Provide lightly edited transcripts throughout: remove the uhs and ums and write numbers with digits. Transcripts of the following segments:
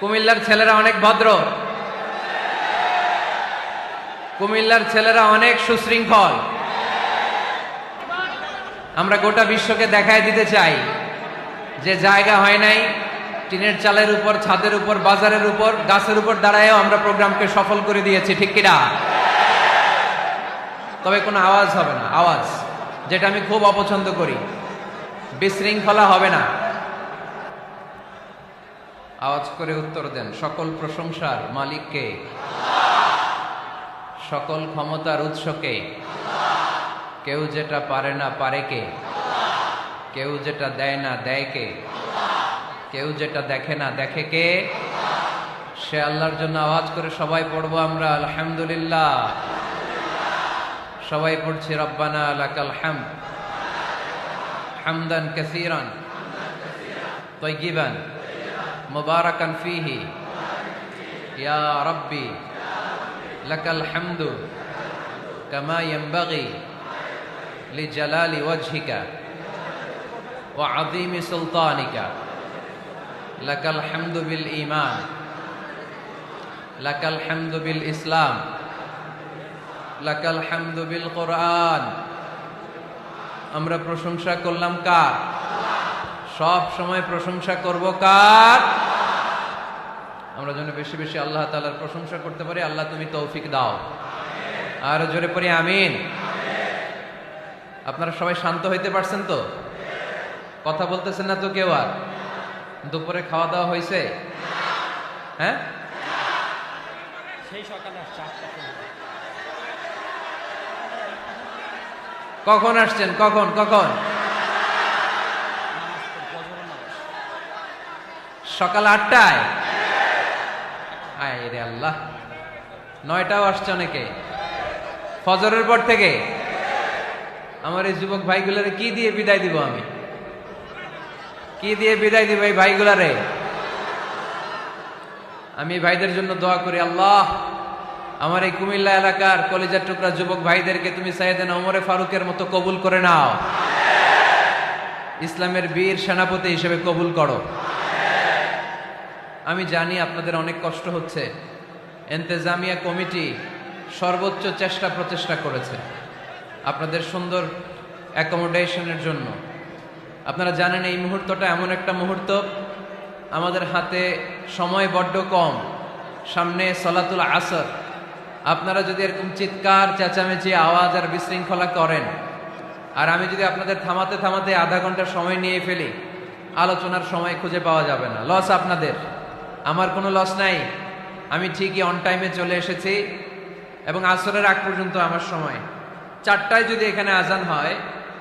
কুমিল্লার ছেলেরা অনেক ভদ্র, কুমিল্লার ছেলেরা অনেক সুশৃঙ্খল। আমরা গোটা বিশ্বকে দেখায় দিতে চাই যে জায়গা হয় নাই, টিনের চালের উপর, ছাদের উপর, বাজারের উপর, গাছের উপর দাঁড়ায়ও আমরা প্রোগ্রামকে সফল করে দিয়েছি, ঠিক কিনা? তবে কোনো আওয়াজ হবে না, আওয়াজ যেটা আমি খুব অপছন্দ করি। বিশৃঙ্খলা হবে না। আওয়াজ করে উত্তর দেন, সকল প্রশংসার মালিককে, সকল ক্ষমতার উৎসকে। কেউ যেটা পারে না পারে কে, কেউ যেটা দেয় না দেয় কে, কেউ যেটা দেখে না দেখে কে, সে আল্লাহর জন্য আওয়াজ করে সবাই পড়বো আমরা আলহামদুলিল্লাহ। সবাই পড়ছি রব্বানা লাকাল হামদ হামদান কাসীরান তাইয়িবান মুবারাকান ফীহি ইয়া রাব্বি লাকাল হামদু কামা ইয়ানবাগি লিজালালি ওয়াজহিকা ওয়া আযীমি সুলতানিকা। লাকাল হামদু বিল ঈমান, লাকাল হামদু বিল ইসলাম, লাকাল হামদু বিল কোরআন। আমরা প্রশংসা করলাম কার? সব সময় প্রশংসা করব কার? আমরা যেন বেশি বেশি আল্লাহ তাআলার প্রশংসা করতে পারি। আল্লাহ তুমি তৌফিক দাও। আর জোরে পড়ি আমিন। আপনারা সবাই শান্ত হইতে পারছেন তো? কথা বলতেছেন না তো কেউ? আর দুপুরে খাওয়া দাওয়া হয়েছে? হ্যাঁ, সেই সকালে কখন আসছেন? কখন কখন? সকাল 8টায়? আয় রে আল্লাহ, 9টাও আসছে অনেকে ফজরের পর থেকে। আমার এই যুবক ভাইগুলারে কি দিয়ে বিদায় দিব আমি? কি দিয়ে বিদায় দিব এই ভাইগুলারে? আমি ভাইদের জন্য দোয়া করি, আল্লাহ আমার এই কুমিল্লা এলাকার কলিজার টুকরা যুবক ভাইদেরকে তুমি সাইয়েদনা ওমরে ফারুকের মতো কবুল করে নাও, ইসলামের বীর সেনাপতি হিসেবে কবুল করো। আমি জানি আপনাদের অনেক কষ্ট হচ্ছে। ইন্তেজামিয়া কমিটি সর্বোচ্চ চেষ্টা প্রচেষ্টা করেছে আপনাদের সুন্দর অ্যাকোমোডেশনের জন্য। আপনারা জানেন এই মুহূর্তটা এমন একটা মুহূর্ত, আমাদের হাতে সময় বড্ড কম, সামনে সলাতুল আসর। আপনারা যদি এরকম চিৎকার চেঁচামেচি আওয়াজ আর বিশৃঙ্খলা করেন, আর আমি যদি আপনাদের থামাতে থামাতে আধা ঘন্টা সময় নিয়ে ফেলি, আলোচনার সময় খুঁজে পাওয়া যাবে না। লস আপনাদের, আমার কোনো লস নাই। আমি ঠিকই অন টাইমে চলে এসেছি এবং আসরের আগ পর্যন্ত আমার সময়। 4টায় যদি এখানে আজান হয়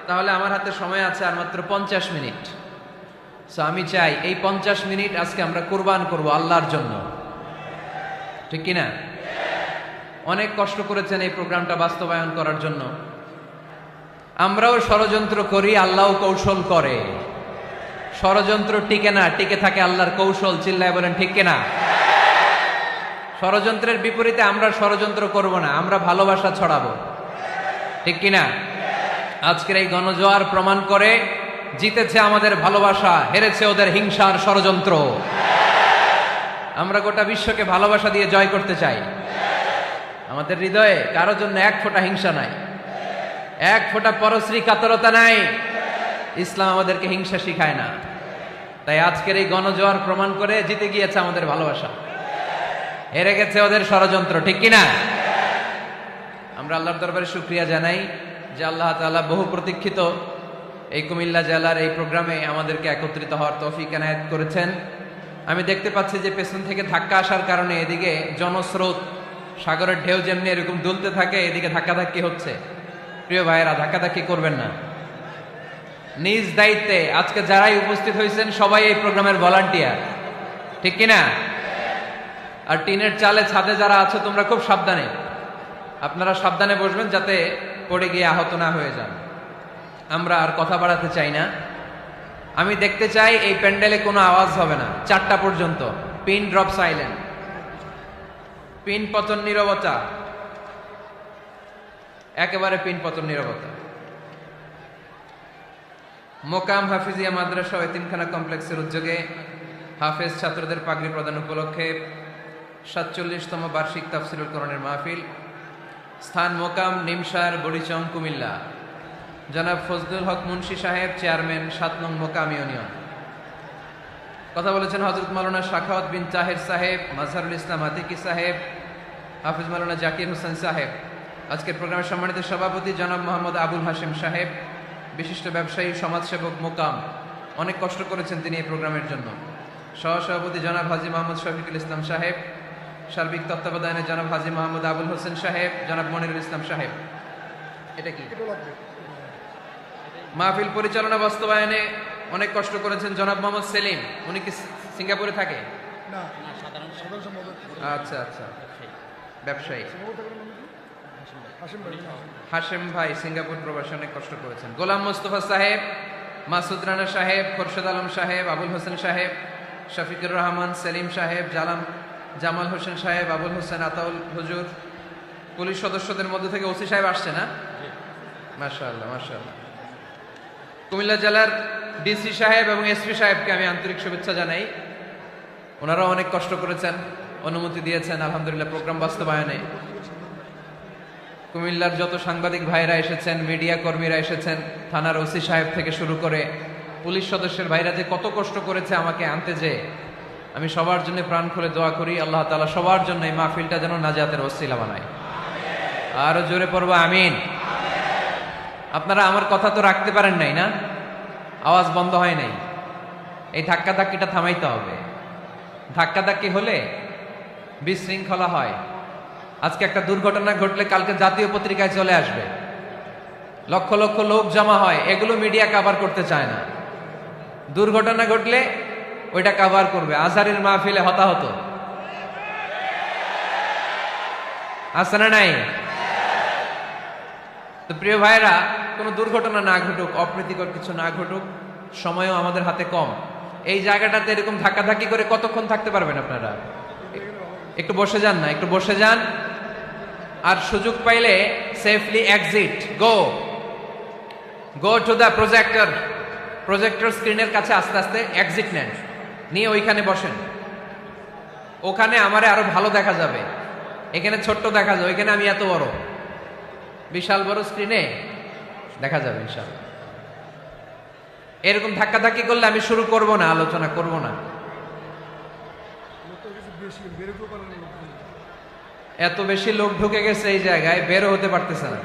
তাহলে আমার হাতে সময় আছে আর মাত্র 50 মিনিট। সো আমি চাই এই 50 মিনিট আজকে আমরা কুরবান করব আল্লাহর জন্য, ঠিক কিনা? অনেক কষ্ট করেছেন এই প্রোগ্রামটা বাস্তবায়ন করার জন্য। আমরাও ষড়যন্ত্র করি, আল্লাহও কৌশল করে। ষড়যন্ত্র টিকে না, টিকে থাকে আল্লাহর কৌশল। চিল্লায় বলেন ঠিক কিনা? ষড়যন্ত্রের বিপরীতে আমরা ষড়যন্ত্র করব না, আমরা ভালোবাসা ছড়াবো, ঠিক কিনা? আজকের এই গণজোয়ার প্রমাণ করে জিতেছে আমাদের ভালোবাসা, হেরেছে ওদের হিংসার ষড়যন্ত্র। আমরা গোটা বিশ্বকে ভালোবাসা দিয়ে জয় করতে চাই। আমাদের হৃদয়ে কারোর জন্য এক ফোঁটা হিংসা নাই, এক ফোঁটা পরশ্রী কাতরতা নাই। ইসলাম আমাদেরকে হিংসা শিখায় না। তাই আজকের এই গণজোয়ার প্রমাণ করে জিতে গিয়েছে আমাদের ভালোবাসা, হেরে গেছে ওদের ষড়যন্ত্র, ঠিক কিনা? আমরা আল্লাহর দরবারে শুকরিয়া জানাই যে আল্লাহ তাআলা বহু প্রতীক্ষিত এই কুমিল্লা জেলার এই প্রোগ্রামে আমাদেরকে একত্রিত হওয়ার তৌফিক এনায়েত করেছেন। আমি দেখতে পাচ্ছি যে পেছন থেকে ধাক্কা আসার কারণে এদিকে জনস্রোত, সাগরের ঢেউ যেমনি এরকম দুলতে থাকে, এদিকে ধাক্কাধাক্কি হচ্ছে। প্রিয় ভাইয়েরা, ধাক্কাধাক্কি করবেন না। নিজ দায়িত্বে আজকে যারাই উপস্থিত হয়েছেন সবাই এই প্রোগ্রামের ভলান্টিয়ার, ঠিক কিনা? আর টিনের চালে ছাদে যারা আছো তোমরা খুব সাবধানে, আপনারা সাবধানে বসবেন যাতে পড়ে গিয়ে আহত না হয়ে যান। আমরা আর কথা বাড়াতে চাই না। আমি দেখতে চাই এই প্যান্ডেলে কোনো আওয়াজ হবে না 4টা পর্যন্ত। পিন ড্রপ সাইলেন্ট, পিন পতন নীরবতা, একেবারে পিন পতন নীরবতা। মোকাম হাফিজিয়া মাদ্রাসা ও এতিমখানা কমপ্লেক্সের উদ্যোগে হাফেজ ছাত্রদের পাগড়ি প্রদান উপলক্ষে ৪৭তম বার্ষিক তাফসিরুল কোরআনের মাহফিল। স্থান মোকাম নিমসার বড়িচং কুমিল্লা। জনাব ফজলুল হক মুন্সি সাহেব, চেয়ারম্যান ৭ নং মোকাম ইউনিয়ন। কথা বলেছেন হযরত মাওলানা শাখাওয়াত বিন তাহের সাহেব, মাজহারুল ইসলাম আতিকি সাহেব, হাফিজ মাওলানা জাকির হোসেন সাহেব। আজকের প্রোগ্রামের সম্মানিত সভাপতি জনাব মোহাম্মদ আবুল হাশেম সাহেব, বিশিষ্ট ব্যবসায়ী, সমাজসেবক, মোকাম। অনেক কষ্ট করেছেন তিনি এই প্রোগ্রামের জন্য। সহসভাপতি জনাব হাজী মোহাম্মদ শফিকুল ইসলাম সাহেব, সার্বিক তত্ত্বাবধানে জনাব হাজী মোহাম্মদ আবুল হোসেন সাহেব, জনাব মনিরুল ইসলাম সাহেব। এটা কি মাহফিল পরিচালনা বাস্তবায়নে অনেক কষ্ট করেছেন জনাব মোহাম্মদ সেলিম। উনি কি সিঙ্গাপুরে থাকে? আচ্ছা আচ্ছা, ব্যবসায়ী হাশেম ভাই সিঙ্গাপুর প্রবাসে অনেক কষ্ট করেছেন। গোলাম মোস্তফা সাহেব, মাসুদ রানা সাহেব, খোরশেদ আলম সাহেব, আবুল হোসেন সাহেব, শফিকুর রহমান, সেলিম সাহেব, জামাল হোসেন সাহেব, আবুল হোসেন, আতাউল হুজুর। পুলিশ সদস্যদের মধ্যে থেকে ওসি সাহেব আসছে না? মাশাআল্লাহ মাশাআল্লাহ। কুমিল্লা জেলার ডিসি সাহেব এবং এসপি সাহেবকে আমি আন্তরিক শুভেচ্ছা জানাই। ওনারাও অনেক কষ্ট করেছেন, অনুমতি দিয়েছেন আলহামদুলিল্লাহ প্রোগ্রাম বাস্তবায়নে। কুমিল্লার যত সাংবাদিক ভাইরা এসেছেন, মিডিয়া কর্মীরা এসেছেন, থানার ওসি সাহেব থেকে শুরু করে পুলিশ সদস্যের ভাইরা যে কত কষ্ট করেছে আমাকে আনতে, যে আমি সবার জন্য প্রাণ খুলে দোয়া করি আল্লাহ তাআলা সবার জন্য এই মাহফিলটা যেন নাজাতের ওসিলা বানায়। আরো জোরে পড়বো আমিন। আপনারা আমার কথা তো রাখতে পারেন নাই না? আওয়াজ বন্ধ হয় নাই। এই ধাক্কাধাক্কিটা থামাইতে হবে। ধাক্কাধাক্কি হলে বিশৃঙ্খলা হয়। আজকে একটা দুর্ঘটনা ঘটলে কালকে জাতীয় পত্রিকায় চলে আসবে, লক্ষ লক্ষ লোক জমা হয়, এগুলো মিডিয়া কভার করতে চায় না। দুর্ঘটনা ঘটলে ওইটা কভার করবে। আজহারের মাহফিলে হতাহত আছে না নাই? তো প্রিয় ভাইরা, কোনো দুর্ঘটনা না ঘটুক, অপ্রীতিকর কিছু না ঘটুক, সময়ও আমাদের হাতে কম। এই জায়গাটাতে এরকম ধাক্কাধাক্কি করে কতক্ষণ থাকতে পারবেন আপনারা? একটু বসে যান না, একটু বসে যান। আর সুযোগ পাইলে safely exit, go to the projector স্ক্রিনের কাছে আস্তে আস্তে এক্সিট নেন, নিয়ে ওইখানে বসেন। ওখানে আমারে আরো ভালো দেখা যাবে, এখানে ছোট্ট দেখা যাবে, ওইখানে আমি এত বড়। বিশাল বড় স্ক্রিনে দেখা যাবে ইনশাআল্লাহ। এরকম ধাক্কাধাক্কি করলে আমি শুরু করব না, আলোচনা করব না। এত বেশি লোক ঢুকে গেছে এই জায়গায়, বেরো হতে পারতেছে না।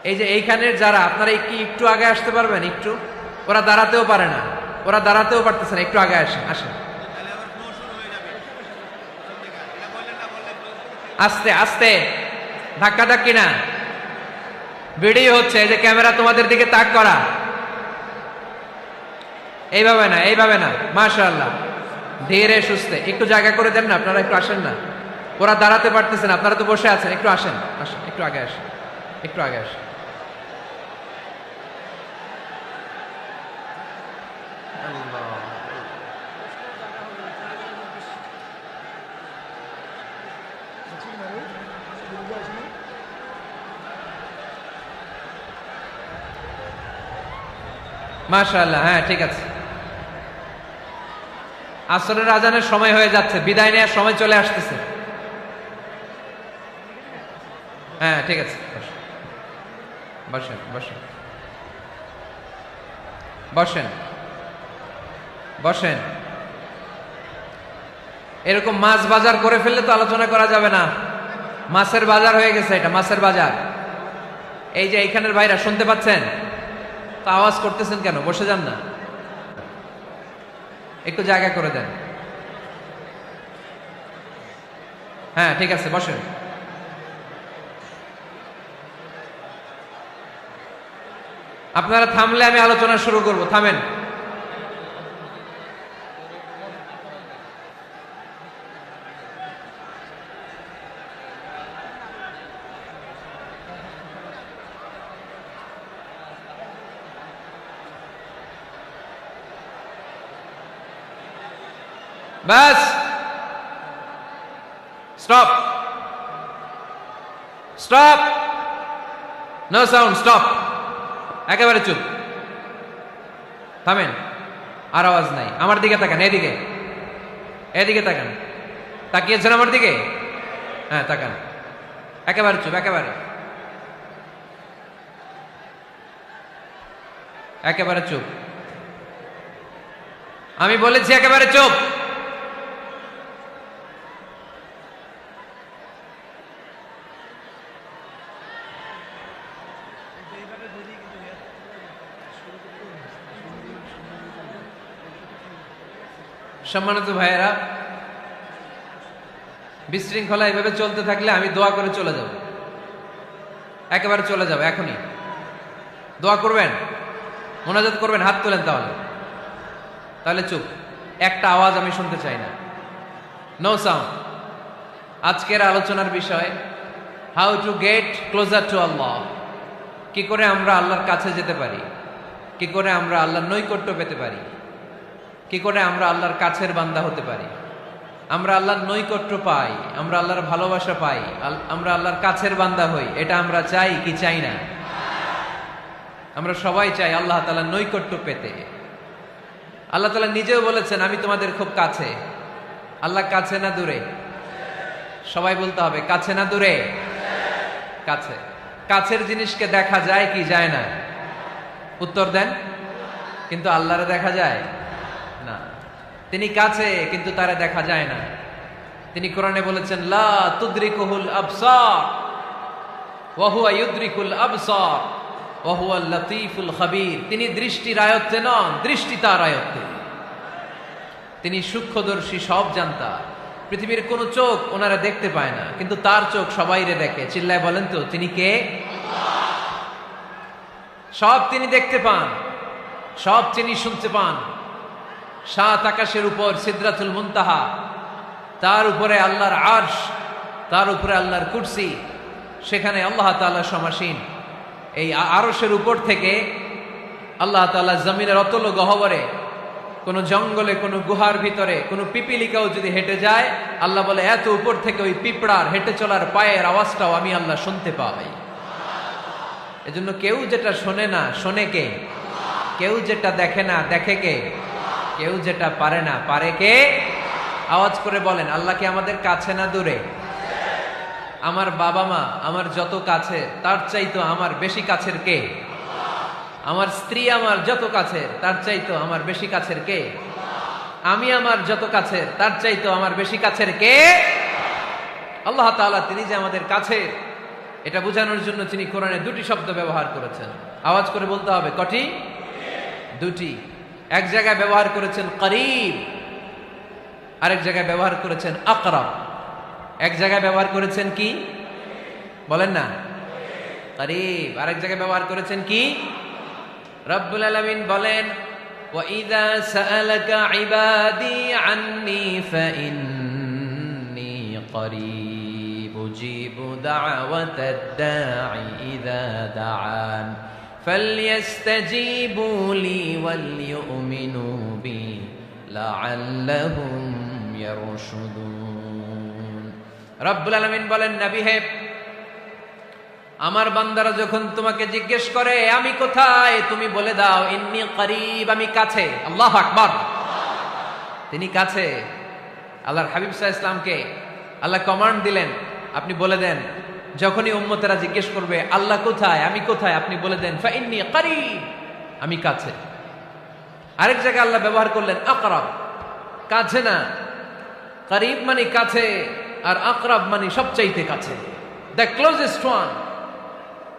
এই যে এইখানের যারা, আপনারা একটু আগে আসতে পারবেন? একটু, ওরা দাঁড়াতেও পারে না, ওরা দাঁড়াতেও পারতেছে না। একটু আগে আসেন, আসেন আস্তে আস্তে, ধাক্কাধাক্কি না। ভিডিও হচ্ছে, এই যে ক্যামেরা তোমাদের দিকে তাক করা, এইভাবে না, এইভাবে না। মাশাআল্লাহ, ধীরে সুস্থে একটু জায়গা করে দেন না আপনারা, একটু আসেন না। ওরা দাঁড়াতে পারতেছেন, আপনারা তো বসে আছেন, একটু আসেন, আসেন, একটু আগে আসেন, একটু আগে আসেন। মাশাআল্লাহ, হ্যাঁ ঠিক আছে। আসরের আজানের সময় হয়ে যাচ্ছে, বিদায় নেওয়ার সময় চলে আসতেছে। হ্যাঁ ঠিক আছে, বসেন বসেন বসেন বসেন। এরকম মাছ বাজার করে ফেললে তো আলোচনা করা যাবে না। মাছের বাজার হয়ে গেছে এটা, মাছের বাজার। এই যে এইখানের ভাইরা শুনতে পাচ্ছেন তো, আওয়াজ করতেছেন কেন? বসে যান না, একটু জায়গা করে দেন। হ্যাঁ ঠিক আছে, বসেন। আপনারা থামলে আমি আলোচনা শুরু করব, থামেন। বাস, stop stop, no sound, stop, একেবারে চুপ, থামেন। আর আওয়াজ নাই। আমার দিকে তাকান, এদিকে, এদিকে তাকান। তাকিয়েছেন আমার দিকে? হ্যাঁ, তাকান। একেবারে চুপ, একেবারে একেবারে চুপ। আমি বলেছি একেবারে চুপ। সম্মানিত ভাইয়েরা, বিশৃঙ্খলা এভাবে চলতে থাকলে আমি দোয়া করে চলে যাব, একেবারে চলে যাব এখনই। দোয়া করবেন, মোনাজাত করবেন, হাত তোলেন। তাহলে চুপ, একটা আওয়াজ আমি শুনতে চাই না। No sound. আজকের আলোচনার বিষয় how to get closer to Allah. কি করে আমরা আল্লাহর কাছে যেতে পারি, কি করে আমরা আল্লাহর নৈকট্য পেতে পারি, কি করে আমরা আল্লাহর কাছের বান্দা হতে পারি। আমরা আল্লাহর নৈকট্য পাই, আমরা আল্লাহর ভালোবাসা পাই, আমরা আল্লাহর কাছের বান্দা হই। এটা আমরা চাই কি চাই না? আমরা সবাই চাই আল্লাহ তাআলার নৈকট্য পেতে। আল্লাহ তাআলা নিজেও বলেছেন, আমি তোমাদের খুব কাছে। আল্লাহ কাছে না দূরে? সবাই বলতে হবে, কাছে না দূরে? কাছে। কাছের জিনিসকে দেখা যায় কি যায় না? উত্তর দেন। কিন্তু আল্লাহরে দেখা যায় না। তিনি কাছে, কিন্তু তারা দেখা যায় না। তিনি কোরআনে বলেছেন, লা তুদরিকুহুল আবসার ওয়া হুয়া ইউদরিকুল আবসার ওয়া হুয়াল লাতীফুল খাবীর। তিনি দৃষ্টির আয়ত্তে নন, দৃষ্টি তার আয়ত্তে। তিনি সূক্ষ্মদর্শী, সব জানতা। পৃথিবীর কোন চোখ ওনারা দেখতে পায় না, কিন্তু তার চোখ সবাইরে দেখে। চিল্লায় বলেন তো, তিনি কে? সব তিনি দেখতে পান, সব তিনি শুনতে পান। সাত আকাশের উপর সিদরাতুল মুনতাহা, তার উপরে আল্লাহর আরশ, তার উপরে আল্লাহর কুরসি, সেখানে আল্লাহ তাআলা সমাসীন। এই আরশের উপর থেকে আল্লাহ তাআলা জমিনের অতল গহ্বরে, কোন জঙ্গলে, কোন গুহার ভিতরে কোন পিপিলিকাও যদি হেঁটে যায়, আল্লাহ বলে এত উপর থেকে ওই পিঁপড়ার হেঁটে চলার পায়ের আওয়াজটাও আমি আল্লাহ শুনতে পাই। এজন্য কেউ যেটা শোনে না, শোনে কে? কেউ যেটা দেখে না, দেখে কে? কেউ যেটা পারে না, পারে কে? আওয়াজ করে বলেন, আল্লাহ কি আমাদের কাছে না দূরে? আমার বাবা মা আমার যত কাছে, তার চাইতো আমার বেশি কাছের কে? আমার স্ত্রী আমার যত কাছের, তার চাইতো আমার বেশি কাছের কে? আমি আমার যত কাছের, তার চাইতো আমার বেশি কাছের কে? আল্লাহ তাআলা। তিনি যে আমাদের কাছে, এটা বোঝানোর জন্য তিনি কোরআনে দুটি শব্দ ব্যবহার করেছেন। আওয়াজ করে বলতে হবে, কটি? দুটি। এক জায়গায় ব্যবহার করেছেন করিব, আরেক জায়গায় ব্যবহার করেছেন আকরাব। এক জায়গায় ব্যবহার করেছেন কি? বলেন না। করিব। আরেক জায়গায় ব্যবহার করেছেন কি? রব্বুল আলামিন বলেন, ওয়াইযা সাআলাকা ইবাদি আন্নী ফাইন্নী করিব উজিবু দাওয়াতাদ দাঈ ইযা দাআন ফালইস্তাজিবু লি ওয়াল ইউমিনু বি লাআল্লাহুম ইয়ারশুদুন। রব্বুল আলামিন বলেন, নবী হে, আমার বান্দারা যখন তোমাকে জিজ্ঞেস করে আমি কোথায়, তুমি বলে দাও ইন্নী করিব, আমি কাছে। আল্লাহু আকবার। তিনি কাছে। আল্লাহর হাবিব সাল্লাল্লাহু আলাইহি ওয়াসাল্লামকে আল্লাহ কমান্ড দিলেন, আপনি বলে দেন, যখনই উম্মতেরা জিজ্ঞেস করবে আল্লাহ কোথায়, আমি কোথায়, আপনি বলে দেন ফা ইন্নী করিব, আমি কাছে। আরেক জায়গায় আল্লাহ ব্যবহার করলেন আকরাব, কাছে না। করিব মানে কাছে, আর আকরাব মানে সবচাইতে কাছে। The closest one,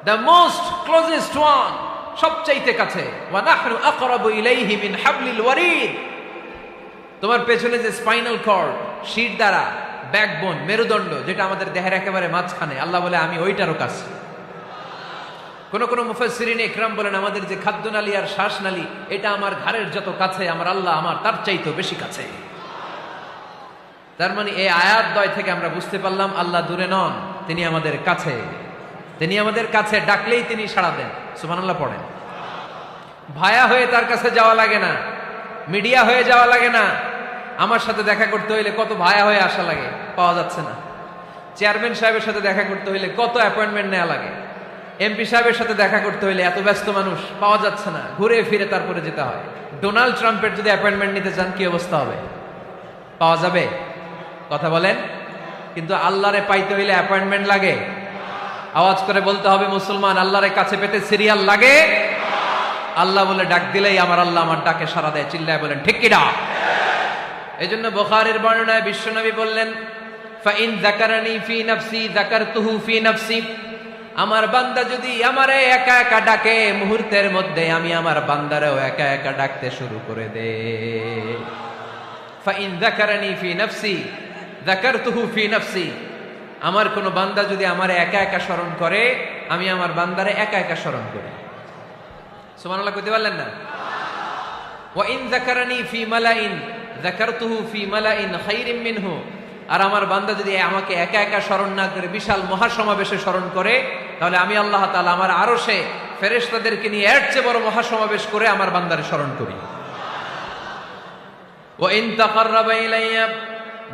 the most closest one, সবচাইতে কাছে। ওয়া নাহনু আকরাবু ইলাইহি মিন হাবলিল ওয়ারিদ। তোমার পেছনে যে স্পাইনাল কর্ড, শিরদাঁড়া, ব্যাকবোন, মেরুদণ্ড, যেটা আমাদের দেহের একেবারে মাঝখানে, আল্লাহ বলে আমি ওইটারও কাছে। কোন কোন মুফাসসিরিন ইকরাম বলেন, আমাদের যে খাদ্যনালী আর শ্বাসনালী, এটা আমার ঘাড়ের যত কাছে, আমার আল্লাহ আমার তার চাইতেও বেশি কাছে। তার মানে এই আয়াত দ্বয় থেকে আমরা বুঝতে পারলাম আল্লাহ দূরে নন, তিনি আমাদের কাছে। তিনি আমাদের কাছে, ডাকলেই তিনি সাড়া দেন। সুবহানাল্লাহ পড়েন। ভায়া হয়ে তার কাছে যাওয়া লাগে না, মিডিয়া হয়ে যাওয়া লাগে না। আমার সাথে দেখা করতে হইলে কত ভায়া হয়ে আসা লাগে, পাওয়া যাচ্ছে না। চেয়ারম্যান সাহেবের সাথে দেখা করতে হইলে কত অ্যাপয়েন্টমেন্ট নেওয়া লাগে, এমপি সাহেবের সাথে দেখা করতে হইলে এত ব্যস্ত মানুষ পাওয়া যাচ্ছে না, ঘুরে ফিরে তারপরে যেতে হয়। ডোনাল্ড ট্রাম্পের যদি অ্যাপয়েন্টমেন্ট নিতে চান কি অবস্থা হবে? পাওয়া যাবে? কথা বলেন। কিন্তু আল্লাহরে পাইতে হইলে অ্যাপয়েন্টমেন্ট লাগে। আওয়াজ করে বলতে হবে মুসলমান, আল্লাহরে কাছে পেতে সিরিয়াল লাগে। আল্লাহ বলে ডাক দিলেই আমার আল্লাহ আমার ডাকে সাড়া দেয়। চিল্লায় বলেন ঠিক কিনা? এই জন্য বুখারীর বর্ণনায় বিশ্বনবী বললেন, ফাইন যাকারানি ফি নাফসি যাকারতুহু ফি নাফসি, আমার বান্দা যদি আমারে একা একা ডাকে, মুহূর্তের মধ্যে আমি আমার বান্দারেও একা একা ডাকতে শুরু করে দে। ফাইন যাকারানি ফি নাফসি যাকারতুহু ফি নাফসি, আমার কোন বান্দা যদি আমারে একা একা স্মরণ করে, আমি আমার বান্দারে একা একা স্মরণ করি। সুবহানাল্লাহ কইতে পারলেন না? ওয়া ইন যাকারানি ফি মালাইন যাকারতুহু ফি মালাইন খায়রিম মিনহু, আর আমার বান্দা যদি আমাকে একা একা স্মরণ না করে বিশাল মহাসমাবেশে স্মরণ করে, তাহলে আমি আল্লাহ তাআলা আমার আরশে ফেরেশতাদেরকে নিয়ে এর চেয়ে বড় মহাসমাবেশ করে আমার বান্দারে স্মরণ করি। ওয়া ইন তাকাররাবা ইলাইয়া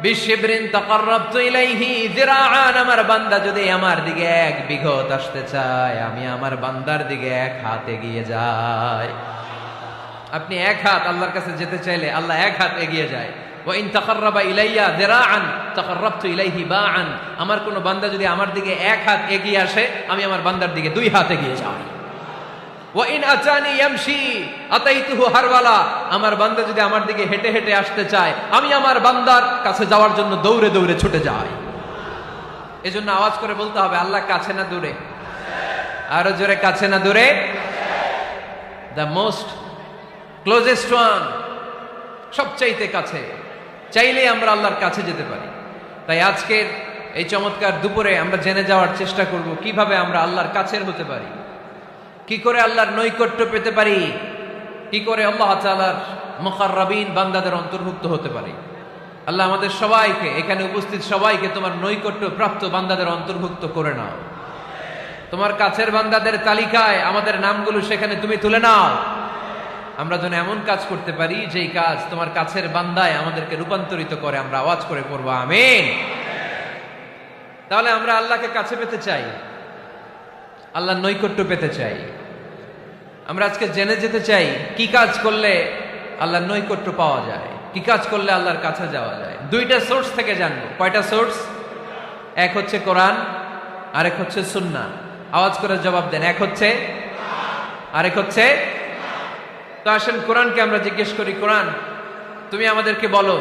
বিশিবরিন তাকাররাবতু ইলাইহি যিরাআন, আমার বান্দা যদি আমার দিকে এক বিঘত আসতে চায়, আমি আমার বান্দার দিকে এক হাত এগিয়ে যাই। আপনি এক হাত আল্লাহর কাছে যেতে চাইলে আল্লাহ এক হাত এগিয়ে যায়। ওয়া ইন তাকাররাবা ইলাইয়া যিরাআন তাকাররাবতু ইলাইহি বাআন, আমার কোন বান্দা যদি আমার দিকে এক হাত এগিয়ে আসে, আমি আমার বান্দার দিকে দুই হাত এগিয়ে যাই। ওয়া ইন আতানি ইয়ামশি আতাইতুহু হারওয়ালা, আমার বান্দা যদি আমার দিকে হেঁটে হেঁটে আসতে চায়, আমি আমার বান্দার কাছে যাওয়ার জন্য দৌড়ে দৌড়ে ছুটে যাই। এজন্য আওয়াজ করে বলতে হবে, আল্লাহ কাছে না দূরে? আরো জোরে, কাছে না দূরে? দ্য মোস্ট ক্লোজেস্ট ওয়ান, সবচাইতে কাছে। চাইলে আমরা আল্লাহর কাছে যেতে পারি। তাই আজকের এই চমৎকার দুপুরে আমরা জেনে যাওয়ার চেষ্টা করব কিভাবে আমরা আল্লাহর কাছের হতে পারি, কি করে আল্লাহর নৈকট্য পেতে পারি, কি করে আল্লাহ তাআলার মুকাররাবিন বান্দাদের অন্তর্ভুক্ত হতে পারি। আল্লাহ আমাদের সবাইকে, এখানে উপস্থিত সবাইকে তোমার নৈকট্য প্রাপ্ত বান্দাদের অন্তর্ভুক্ত করে নাও। তোমার কাছের বান্দাদের তালিকায় আমাদের নামগুলো সেখানে তুমি তুলে নাও। আমরা যেন এমন কাজ করতে পারি যেই কাজ তোমার কাছের বান্দায় আমাদেরকে রূপান্তরিত করে। আমরা আওয়াজ করে পড়বো আমিন। তাহলে আমরা আল্লাহকে কাছে পেতে চাই, আল্লাহর নৈকট্য পেতে চাই। আমরা আজকে জেনে যেতে চাই কি কাজ করলে আল্লাহর নৈকট্য পাওয়া যায়, কি কাজ করলে আল্লাহর কাছে যাওয়া যায়। দুইটা সোর্স থেকে জানবো। কয়টা সোর্স? এক হচ্ছে কোরআন, আরেক হচ্ছে সুন্নাহ। আওয়াজ করে জবাব দেন, এক হচ্ছে, আরেক হচ্ছে। তো আসেন কোরআনকে আমরা জিজ্ঞেস করি, কোরআন তুমি আমাদেরকে বলো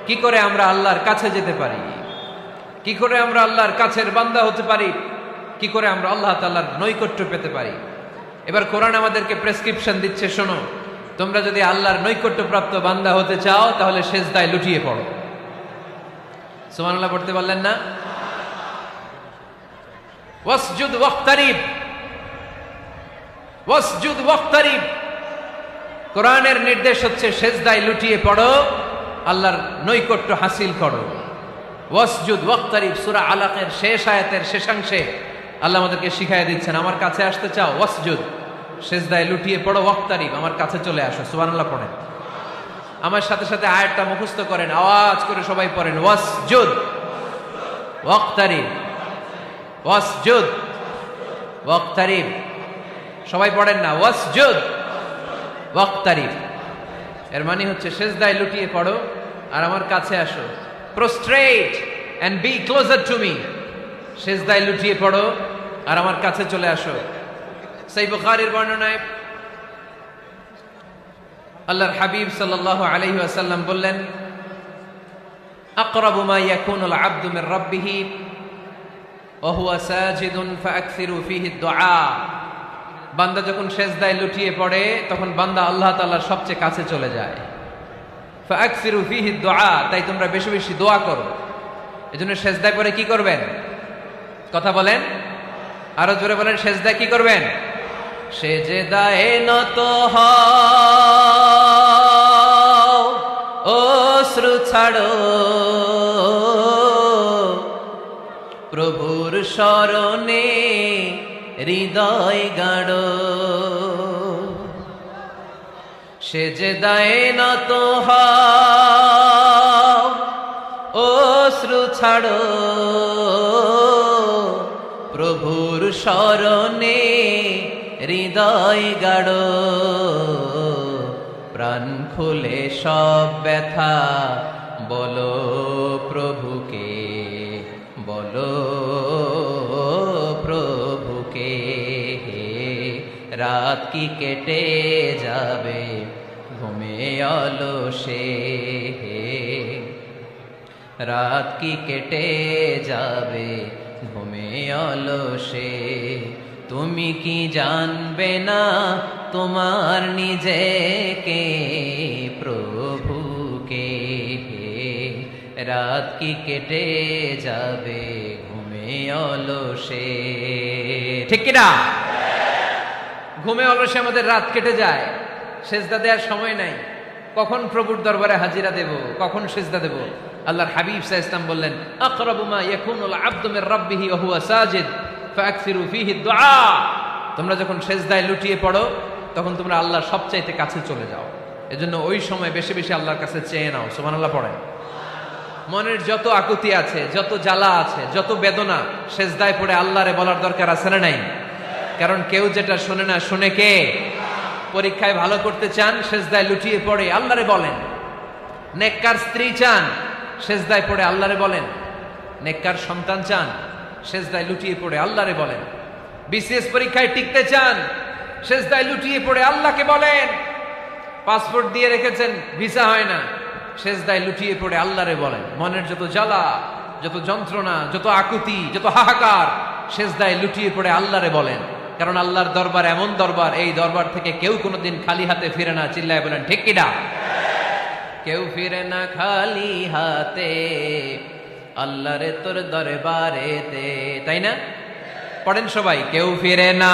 কি করে আমরা আল্লাহর কাছে যেতে পারি, কি করে আমরা আল্লাহর কাছের বান্দা হতে পারি, কি করে আমরা আল্লাহ তাআলার নৈকট্য পেতে পারি। এবার কোরআন আমাদেরকে প্রেসক্রিপশন দিচ্ছে, শোনো, তোমরা যদি আল্লাহর নৈকট্য প্রাপ্ত বান্দা হতে চাও তাহলে সিজদায় লুটিয়ে পড়ো। সুবহানাল্লাহ পড়তে পারলেন না? ওয়াসজুদ ওয়াক্তারিব, ওয়াসজুদ ওয়াক্তারিব। কোরআনের নির্দেশ হচ্ছে সিজদায় লুটিয়ে পড়ো, আল্লাহর নৈকট্য হাসিল করো। ওয়াসজুদ ওয়াক্তারিব সূরা আলাকের শেষ আয়াতের শেষাংশে আল্লাহ আমাদেরকে শিখাইয়া দিচ্ছেন, আমার কাছে আসতে চাও, ওয়াসজুদ, সিজদায় লুটিয়ে পড়ো, ওয়াক্তারিব, আমার কাছে চলে আসো। সুবহানাল্লাহ পড়েন। আমার সাথে সাথে আয়াতটা মুখস্থ করেন, আওয়াজ করে সবাই পড়েন, ওয়াসজুদ ওয়াক্তারিব, ওয়াসজুদ ওয়াক্তারিব। সবাই পড়েন না, ওয়াসজুদ ওয়াক্তারিব। এর মানে হচ্ছে সিজদায় লুটিয়ে পড়ো আর আমার কাছে আসো। Prostrate and be closer to me. সিজদায় লুটিয়ে পড়ো আর আমার কাছে চলে আসো। সহিহ বুখারীর বর্ণনায় আল্লাহর হাবিব সাল্লাল্লাহু আলাইহি ওয়াসাল্লাম বললেন, আকরাবু মা ইয়াকুনুল আবদু মির রাব্বিহি ওয়া হুয়া সাজিদুন ফাআকসিরু ফীহি দুআ। বান্দা যখন সিজদায় লুটিয়ে পড়ে তখন বান্দা আল্লাহ তাআলার সবচেয়ে কাছে চলে যায়। ফাআকসিরু ফীহি দুআ, তাই তোমরা বেশি বেশি দোয়া করো। এজন্য সিজদায় পড়ে কি করবেন? কথা বলেন, আরো জোরে বলেন, সিজদায় কি করবেন? সিজদায়ে নত হও, অশ্রু ছাড়ো, প্রভুর শরণে হৃদয় গাড়ো। সিজদায়ে নত হও, অশ্রু ছাড়ো, প্রভুর স্মরণে হৃদয় গাঢ়, প্রাণ খুলে সব ব্যথা বলো প্রভুকে, বলো প্রভুকে। রাত কি কেটে যাবে ঘুমে অলসে, রাত কি কেটে যাবে ঘুমে অলসে। তুমি কি জানবে না তোমার নিজেকে প্রভুকে, রাত কি কেটে যাবে ঘুমে অলসে। ঠিক কিনা? ঘুমে অলসে আমাদের রাত কেটে যায়, সেজদা দেওয়ার সময় নাই। কখন প্রভুর দরবারে হাজিরা দেব, কখন সেজদা দেব? আল্লাহর হাবিব সাল্লাল্লাহু আলাইহি ওয়াসাল্লাম বললেন, আকরাবু মা ইয়াকুনুল আবদু মির রাব্বিহি ওয়া হুয়া সাজিদ ফাকসিরু ফীহি দুআ। তোমরা যখন সেজদায় লুটিয়ে পড়ো তখন তোমরা আল্লাহর সবচাইতে কাছে চলে যাও, এজন্য ওই সময় বেশি বেশি আল্লাহর কাছে চেয়ে নাও। সুবহানাল্লাহ পড়েন। মনের যত আকুতি আছে, যত জ্বালা আছে, যত বেদনা, সেজদায় পড়ে আল্লাহরে বলার দরকার আছে না নাই? কারণ কেউ যেটা শোনে না, শুনে কে? পরীক্ষায় ভালো করতে চান, সেজদায় লুটিয়ে পড়ে আল্লাহরে বলেন। নেককার স্ত্রী চান, সেজদায় পড়ে আল্লাহরে বলেন। নেককার সন্তান চান, সেজদায় লুটিয়ে পড়ে আল্লাহরে বলেন। বিসিএস পরীক্ষায় টিকতে চান, সেজদায় লুটিয়ে পড়ে আল্লাহকে বলেন। পাসপোর্ট দিয়ে রেখেছেন, ভিসা হয় না, সেজদায় লুটিয়ে পড়ে আল্লাহরে বলেন। মনের যত জ্বালা, যত যন্ত্রণা, যত আকুতি, যত হাহাকার, সেজদায় লুটিয়ে পড়ে আল্লাহরে বলেন। কারণ আল্লাহর দরবার এমন দরবার, এই দরবার থেকে কেউ কোনোদিন খালি হাতে ফিরে না। চিল্লায় বলেন ঠিক কিনা? কেউ ফিরে না খালি হাতে আল্লাহরে তোর দরবারেতে, তাই না? পড়েন সবাই, কেউ ফিরে না।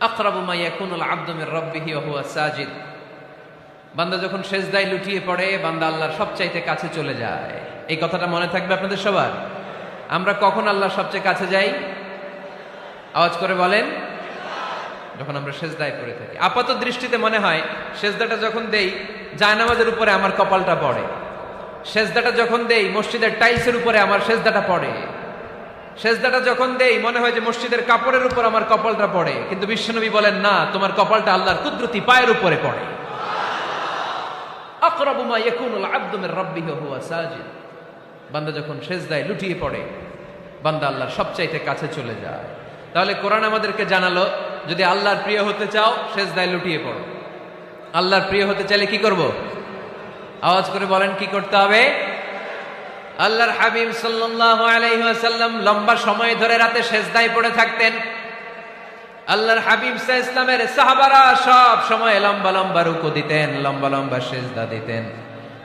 আকরাবু মা ইয়াকুনুল আবদু মির রাব্বিহি ওয়া হুয়া সাজিদ। বান্দা যখন সেজদায় লুটিয়ে পড়ে, বান্দা আল্লাহর সবচাইতে কাছে চলে যায়। এই কথাটা মনে থাকবে আপনাদের সবার। আমরা কখন আল্লাহর সবচেয়ে কাছে যাই? আওয়াজ করে বলেন। যখন আমরা সেজদায় পড়ে থাকি। আপাত দৃষ্টিতে মনে হয় সেজদাটা যখন দেই জায়নামাজের উপরে আমার কপালটা পড়ে, সেজদাটা যখন দেই মসজিদের টাইলসের উপরে আমার সেজদাটা পড়ে, সেজদাটা যখন দেই মনে হয় যে মসজিদের কাপড়ের উপর আমার কপালটা পড়ে। কিন্তু বিশ্বনবী বলেন না, তোমার কপালটা আল্লাহর কুদরতি পায়ের উপরে পড়ে। আকরাবু মা ইয়াকুনুল আবদু মির রাব্বিহি ওয়া হুয়া সাজিদ। বান্দা যখন সেজদায় লুটিয়ে পড়ে, বান্দা আল্লাহর সবচাইতে কাছে চলে যায়। তাহলে কোরআন আমাদেরকে জানালো, যদি আল্লাহর প্রিয় হতে চাও সেজদায় লুটিয়ে পড়ো। আল্লাহর প্রিয় হতে চাইলে কি করব? আওয়াজ করে বলেন কি করতে হবে? আল্লাহর হাবিব সাল্লাল্লাহু আলাইহি ওয়াসাল্লাম লম্বা সময় ধরে রাতে সেজদায় পড়ে থাকতেন। আল্লাহর হাবিব সাল্লাল্লাহু আলাইহি ওয়াসাল্লামের সাহাবারা সব সময় লম্বা লম্বা রুকু দিতেন, লম্বা লম্বা সেজদা দিতেন।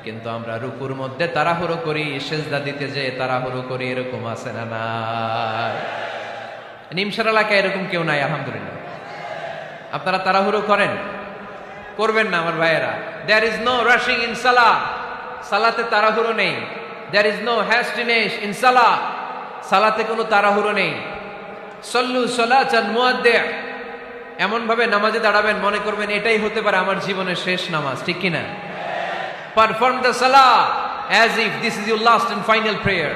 কিন্তু আমরা রুকুর মধ্যে তাড়াহুড়ো করি, সেজদা দিতে যে তাড়াহুড়ো করি, এরকম আছে না নাই? নিমসার এলাকায় এরকম কেউ নাই আলহামদুলিল্লাহ। আপনারা তাড়াহুড়ো করেন? করবেন না আমার ভাইয়েরা। There is no rushing in সালাহ। সালাতে তাড়াহুড়ো নেই। There is no hastiness in সালাহ। সালাতে কোনো তাড়াহুড়ো নেই। সল্লু সালাতান মুআদ্দি'। এমন ভাবে নামাজে দাঁড়াবেন মনে করবেন এটাই হতে পারে আমার জীবনের শেষ নামাজ, ঠিক কিনা? পারফর্ম দ্য সালাহ as if this is your last and final prayer.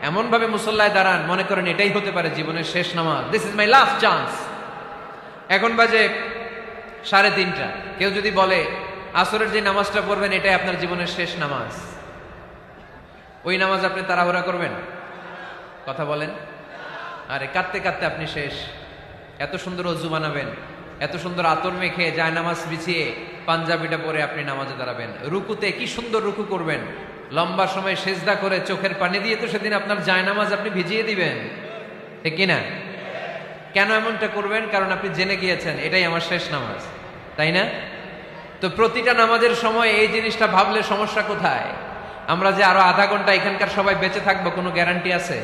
এমন ভাবে মুসল্লায় দাঁড়ান মনে করেন এটাই হতে পারে জীবনের শেষ নামাজ। This is my last chance. এখন বাজে 3:30। কেউ যদি বলে আসরের যে নামাজটা পড়বেন এটাই আপনার জীবনের শেষ নামাজ, ওই নামাজ আপনি তাড়াহুড়া করবেন? কথা বলেন। আরে কাঁদতে কাঁদতে আপনি শেষ। এত সুন্দর ওযু বানাবেন, এত সুন্দর আতর মেখে জায়নামাজ বিছিয়ে পাঞ্জাবিটা পরে আপনি নামাজে দাঁড়াবেন। রুকুতে কি সুন্দর রুকু করবেন, লম্বা সময় সেজদা করে চোখের পানি দিয়ে তো সেদিন আপনার জায়নামাজ আপনি ভিজিয়ে দিবেন, ঠিক কিনা? কেন এমনটা করবেন? কারণ আপনি জেনে গিয়েছেন এটাই আমার শেষ নামাজ, তাই না? তো প্রতিটা নামাজের সময় এই জিনিসটা ভাবলে সমস্যা কোথায়? আমরা যে আরো আধা ঘন্টা এখানকার সবাই বেঁচে থাকবো কোনো গ্যারান্টি আছে?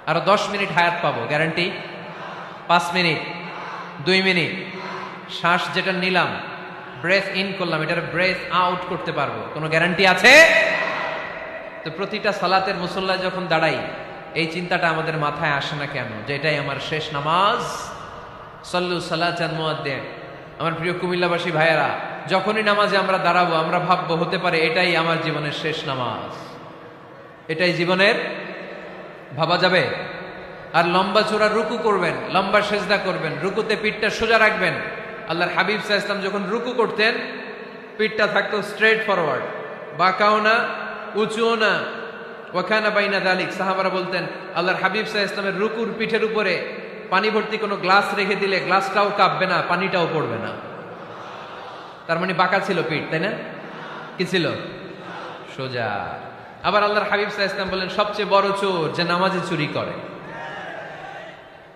আরো 10 মিনিট হায়াত পাবো, গ্যারান্টি? 5 মিনিট, 2 মিনিট, শ্বাস যেটা নিলাম, ব্রেথ ইন করলাম, এটার ব্রেথ আউট করতে পারবো, কোনো গ্যারান্টি আছে? তো প্রতিটা সালাতের মুসল্লায় যখন দাঁড়াই এই চিন্তাটা আমাদের মাথায় আসে না কেন যে এটাই আমার শেষ নামাজ? সল্লু সালাতান মুআদ্দি'। আমার প্রিয় কুমিল্লাবাসী ভাইয়েরা, যখনই নামাজে আমরা দাঁড়াবো আমরা ভাববো হতে পারে এটাই আমার জীবনের শেষ নামাজ, এটাই জীবনের ভাবা যাবে? আর লম্বা চূড়া রুকু করবেন, লম্বা সেজদা করবেন, রুকুতে পিঠটা সোজা রাখবেন। আল্লাহর হাবিব সাল্লাল্লাহু আলাইহি ওয়াসাল্লাম যখন রুকু করতেন পিঠটা থাকতো স্ট্রেট ফরওয়ার্ড, বাঁকাও না উঁচুও না। ওয়াকানা বাইনা যালিক, সাহাবারা বলতেন আল্লাহর হাবিব সাল্লাল্লাহু আলাইহি ওয়াসাল্লামের রুকুর পিঠের উপরে পানি ভর্তি কোনো গ্লাস রেখে দিলে গ্লাসটাও কাঁপবে না, পানিটাও পড়বে না। তার মানে বাঁকা ছিল পিঠ, তাই না? কি ছিল? সোজা। আবার আল্লাহর হাবিব সাল্লাল্লাহু আলাইহি ওয়াসাল্লাম বললেন সবচেয়ে বড় চোর যে নামাজে চুরি করে।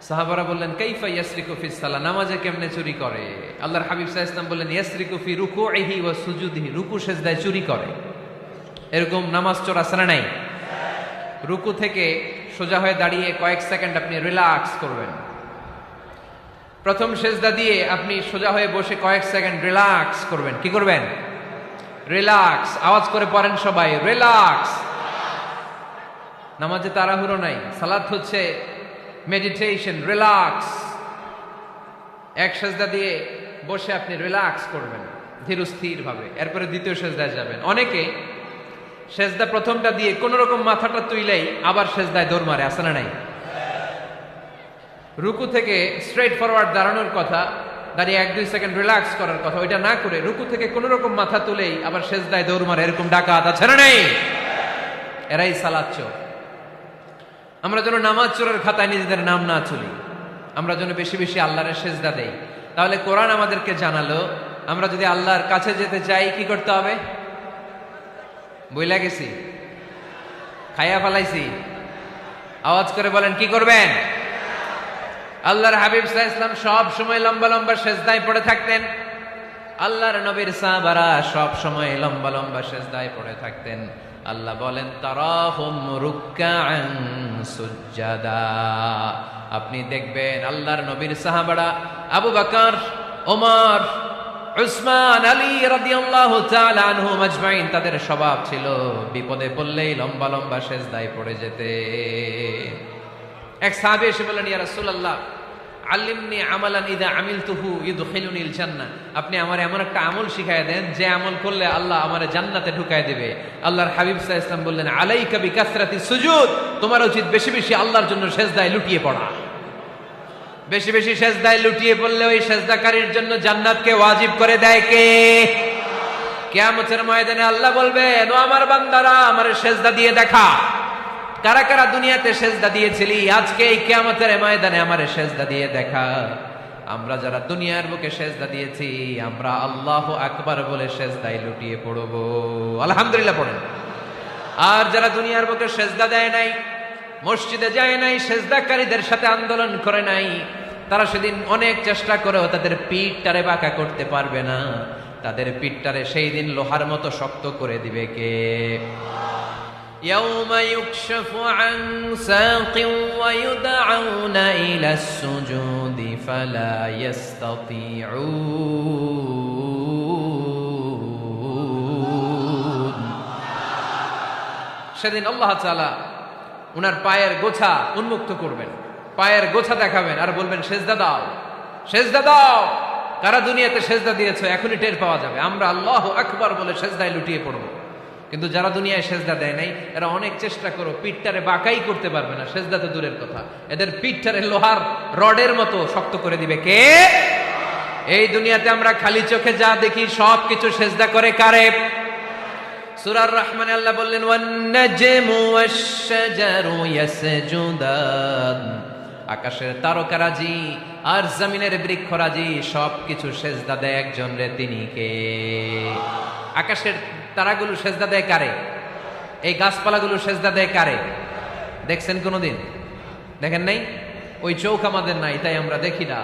সাহাবারা বললেন কাইফা ইয়াসরিকু ফিস সালাহ, নামাজে কেমনে চুরি করে? আল্লাহর হাবিব সাল্লাল্লাহু আলাইহি ওয়াসাল্লাম বললেন ইয়াসরিকু ফি রুকুইহি ওয়া সুজুদিহি, রুকু সেজদায় চুরি করে। এরকম নামাজ চোর আছে না নাই? রুকু থেকে সোজা হয়ে দাঁড়িয়ে কয়েক সেকেন্ড আপনি রিল্যাক্স করবেন। প্রথম সেজদা দিয়ে আপনি সোজা হয়ে বসে কয়েক সেকেন্ড রিল্যাক্স করবেন। কি করবেন? রিল্যাক্স। আওয়াজ করে পড়েন সবাই, রিল্যাক্স। নামাজে তাড়াহুড়ো নাই, সালাত হচ্ছে মেডিটেশন, রিল্যাক্স। এক সেজদা দিয়ে বসে আপনি রিল্যাক্স করবেন ধীর স্থির ভাবে, এরপরে দ্বিতীয় সেজদায় যাবেন। অনেকে সেজদা প্রথমটা দিয়ে কোন রকম মাথাটা তুইলেই আবার সেজদায় দৌড় মারে, আছে না নাই? রুকু থেকে স্ট্রেট ফরওয়ার্ড দাঁড়ানোর কথা, দাঁড়িয়ে 1-2 সেকেন্ড রিল্যাক্স করার কথা, ওইটা না করে রুকু থেকে কোন রকম মাথা তুলেই আবার সেজদায় দৌড় মারে, এরকম ডাকাত আছে না নাই? এরাই সালাত চোর। আমরা যেন নামাজ চোরের খাতায় নিজেদের নাম না তুলি, আমরা যেন বেশি বেশি আল্লাহর সেজদা দেই। তাহলে কোরআন আমাদেরকে জানালো আমরা যদি আল্লাহর কাছে যেতে চাই কি করতে হবে? বইলা গেছি? খাইয়া ফেলাইছি? আওয়াজ করে বলেন কি করবেন? আল্লাহর হাবিব সাল্লাল্লাহু আলাইহি ওয়াসাল্লাম সব সময় লম্বা লম্বা সেজদায় পড়ে থাকতেন। আল্লাহর নবীর সাহাবারা সব সময় লম্বা লম্বা সেজদায় পড়ে থাকতেন। আল্লাহ বলেন তারাহুম রুকআন সুজদা, আপনি দেখবেন আল্লাহর নবীর সাহাবারা আবু বকর, ওমর, উসমান, আলী রাদিয়াল্লাহু তাআলা আনহুম আজমাইন, তাদের স্বভাব ছিল বিপদে পড়লেই লম্বা লম্বা সেজদায় পড়ে যেতে। এক সাহাবী এসে বললেন ইয়া রাসূলুল্লাহ আল্লিমনি আমালান ইযা আমিলতুহু ইদখিলুনিল জান্নাহ, আপনি আমার এমন একটা আমল শিখায় দেন যে আমল করলে আল্লাহ আমারে জান্নাতে ঢুকায় দিবে। আল্লাহর হাবিব সাল্লাল্লাহু আলাইহি ওয়াসাল্লাম বললেন আলাইকা বিকাসরাতি সুজুদ, তোমার উচিত বেশি বেশি আল্লাহর জন্য সেজদায় লুটিয়ে পড়া। বেশি বেশি সেজদায় লুটিয়ে পড়লে ওই সেজদাকারীর জন্য জান্নাতকে ওয়াজিব করে দেয় কে? কিয়ামতের ময়দানে আল্লাহ বলবেন ও আমার বান্দারা আমারে সেজদা দিয়ে দেখা, কারা কারা দুনিয়াতে সেজদা দিয়েছিলি, আজকে এই কিয়ামতের ময়দানে আমারে সেজদা দিয়ে দেখা। আমরা যারা দুনিয়ার বুকে সেজদা দিয়েছি আমরা আল্লাহু আকবার বলে সেজদায় লুটিয়ে পড়ব, আলহামদুলিল্লাহ পড়েন। আর যারা দুনিয়ার বুকে সেজদা দেয় নাই, মসজিদে যায় নাই, সেজদাকারীদের সাথে আন্দোলন করে নাই, তারা সেদিন অনেক চেষ্টা করেও তাদের পিঠটারে বাঁকা করতে পারবে না। তাদের পিঠটারে সেই দিন লোহার মতো শক্ত করে দিবে কে? يوم يكشف عن ساق ويدعون إلى السجود فلا يستطيعون। সেদিন আল্লাহ তাআলা উনার পায়ের গোছা উন্মুক্ত করবেন, পায়ের গোছা দেখাবেন আর বলবেন সেজদা দাও, সেজদা দাও। কারা দুনিয়াতে সেজদা দিয়েছে এখনই টের পাওয়া যাবে। আমরা আল্লাহু আকবার বলে সেজদায় লুটিয়ে পড়ব। কিন্তু যারা দুনিয়ায় সেজদা দেয় নাই এরা অনেক চেষ্টা করো পিঠটারে বাঁকাই করতে পারবে না, সেজদা তো দূরের কথা, এদের পিঠটারে লোহার রডের মতো শক্ত করে দিবে কে? এই দুনিয়াতে আমরা খালি চোখে যা দেখি সব কিছু সেজদা করে কারে? সূরার রহমানে আল্লাহ বললেন ওয়ান নাজমু ওয়াশ-শাজারু ইয়াসজুদান, আকাশের তারকারাজি আর জমিনের বৃক্ষরাজি সব কিছু সেজদা দেয় একজন রে, তিনি কে? আকাশের তারাগুলো সেজদা দেয় কারে? এই গাছপালাগুলো সেজদা দেয় কারে? দেখছেন কোনদিন? দেখেন নাই? ওই চোখ আমাদের নাই তাই আমরা দেখি না।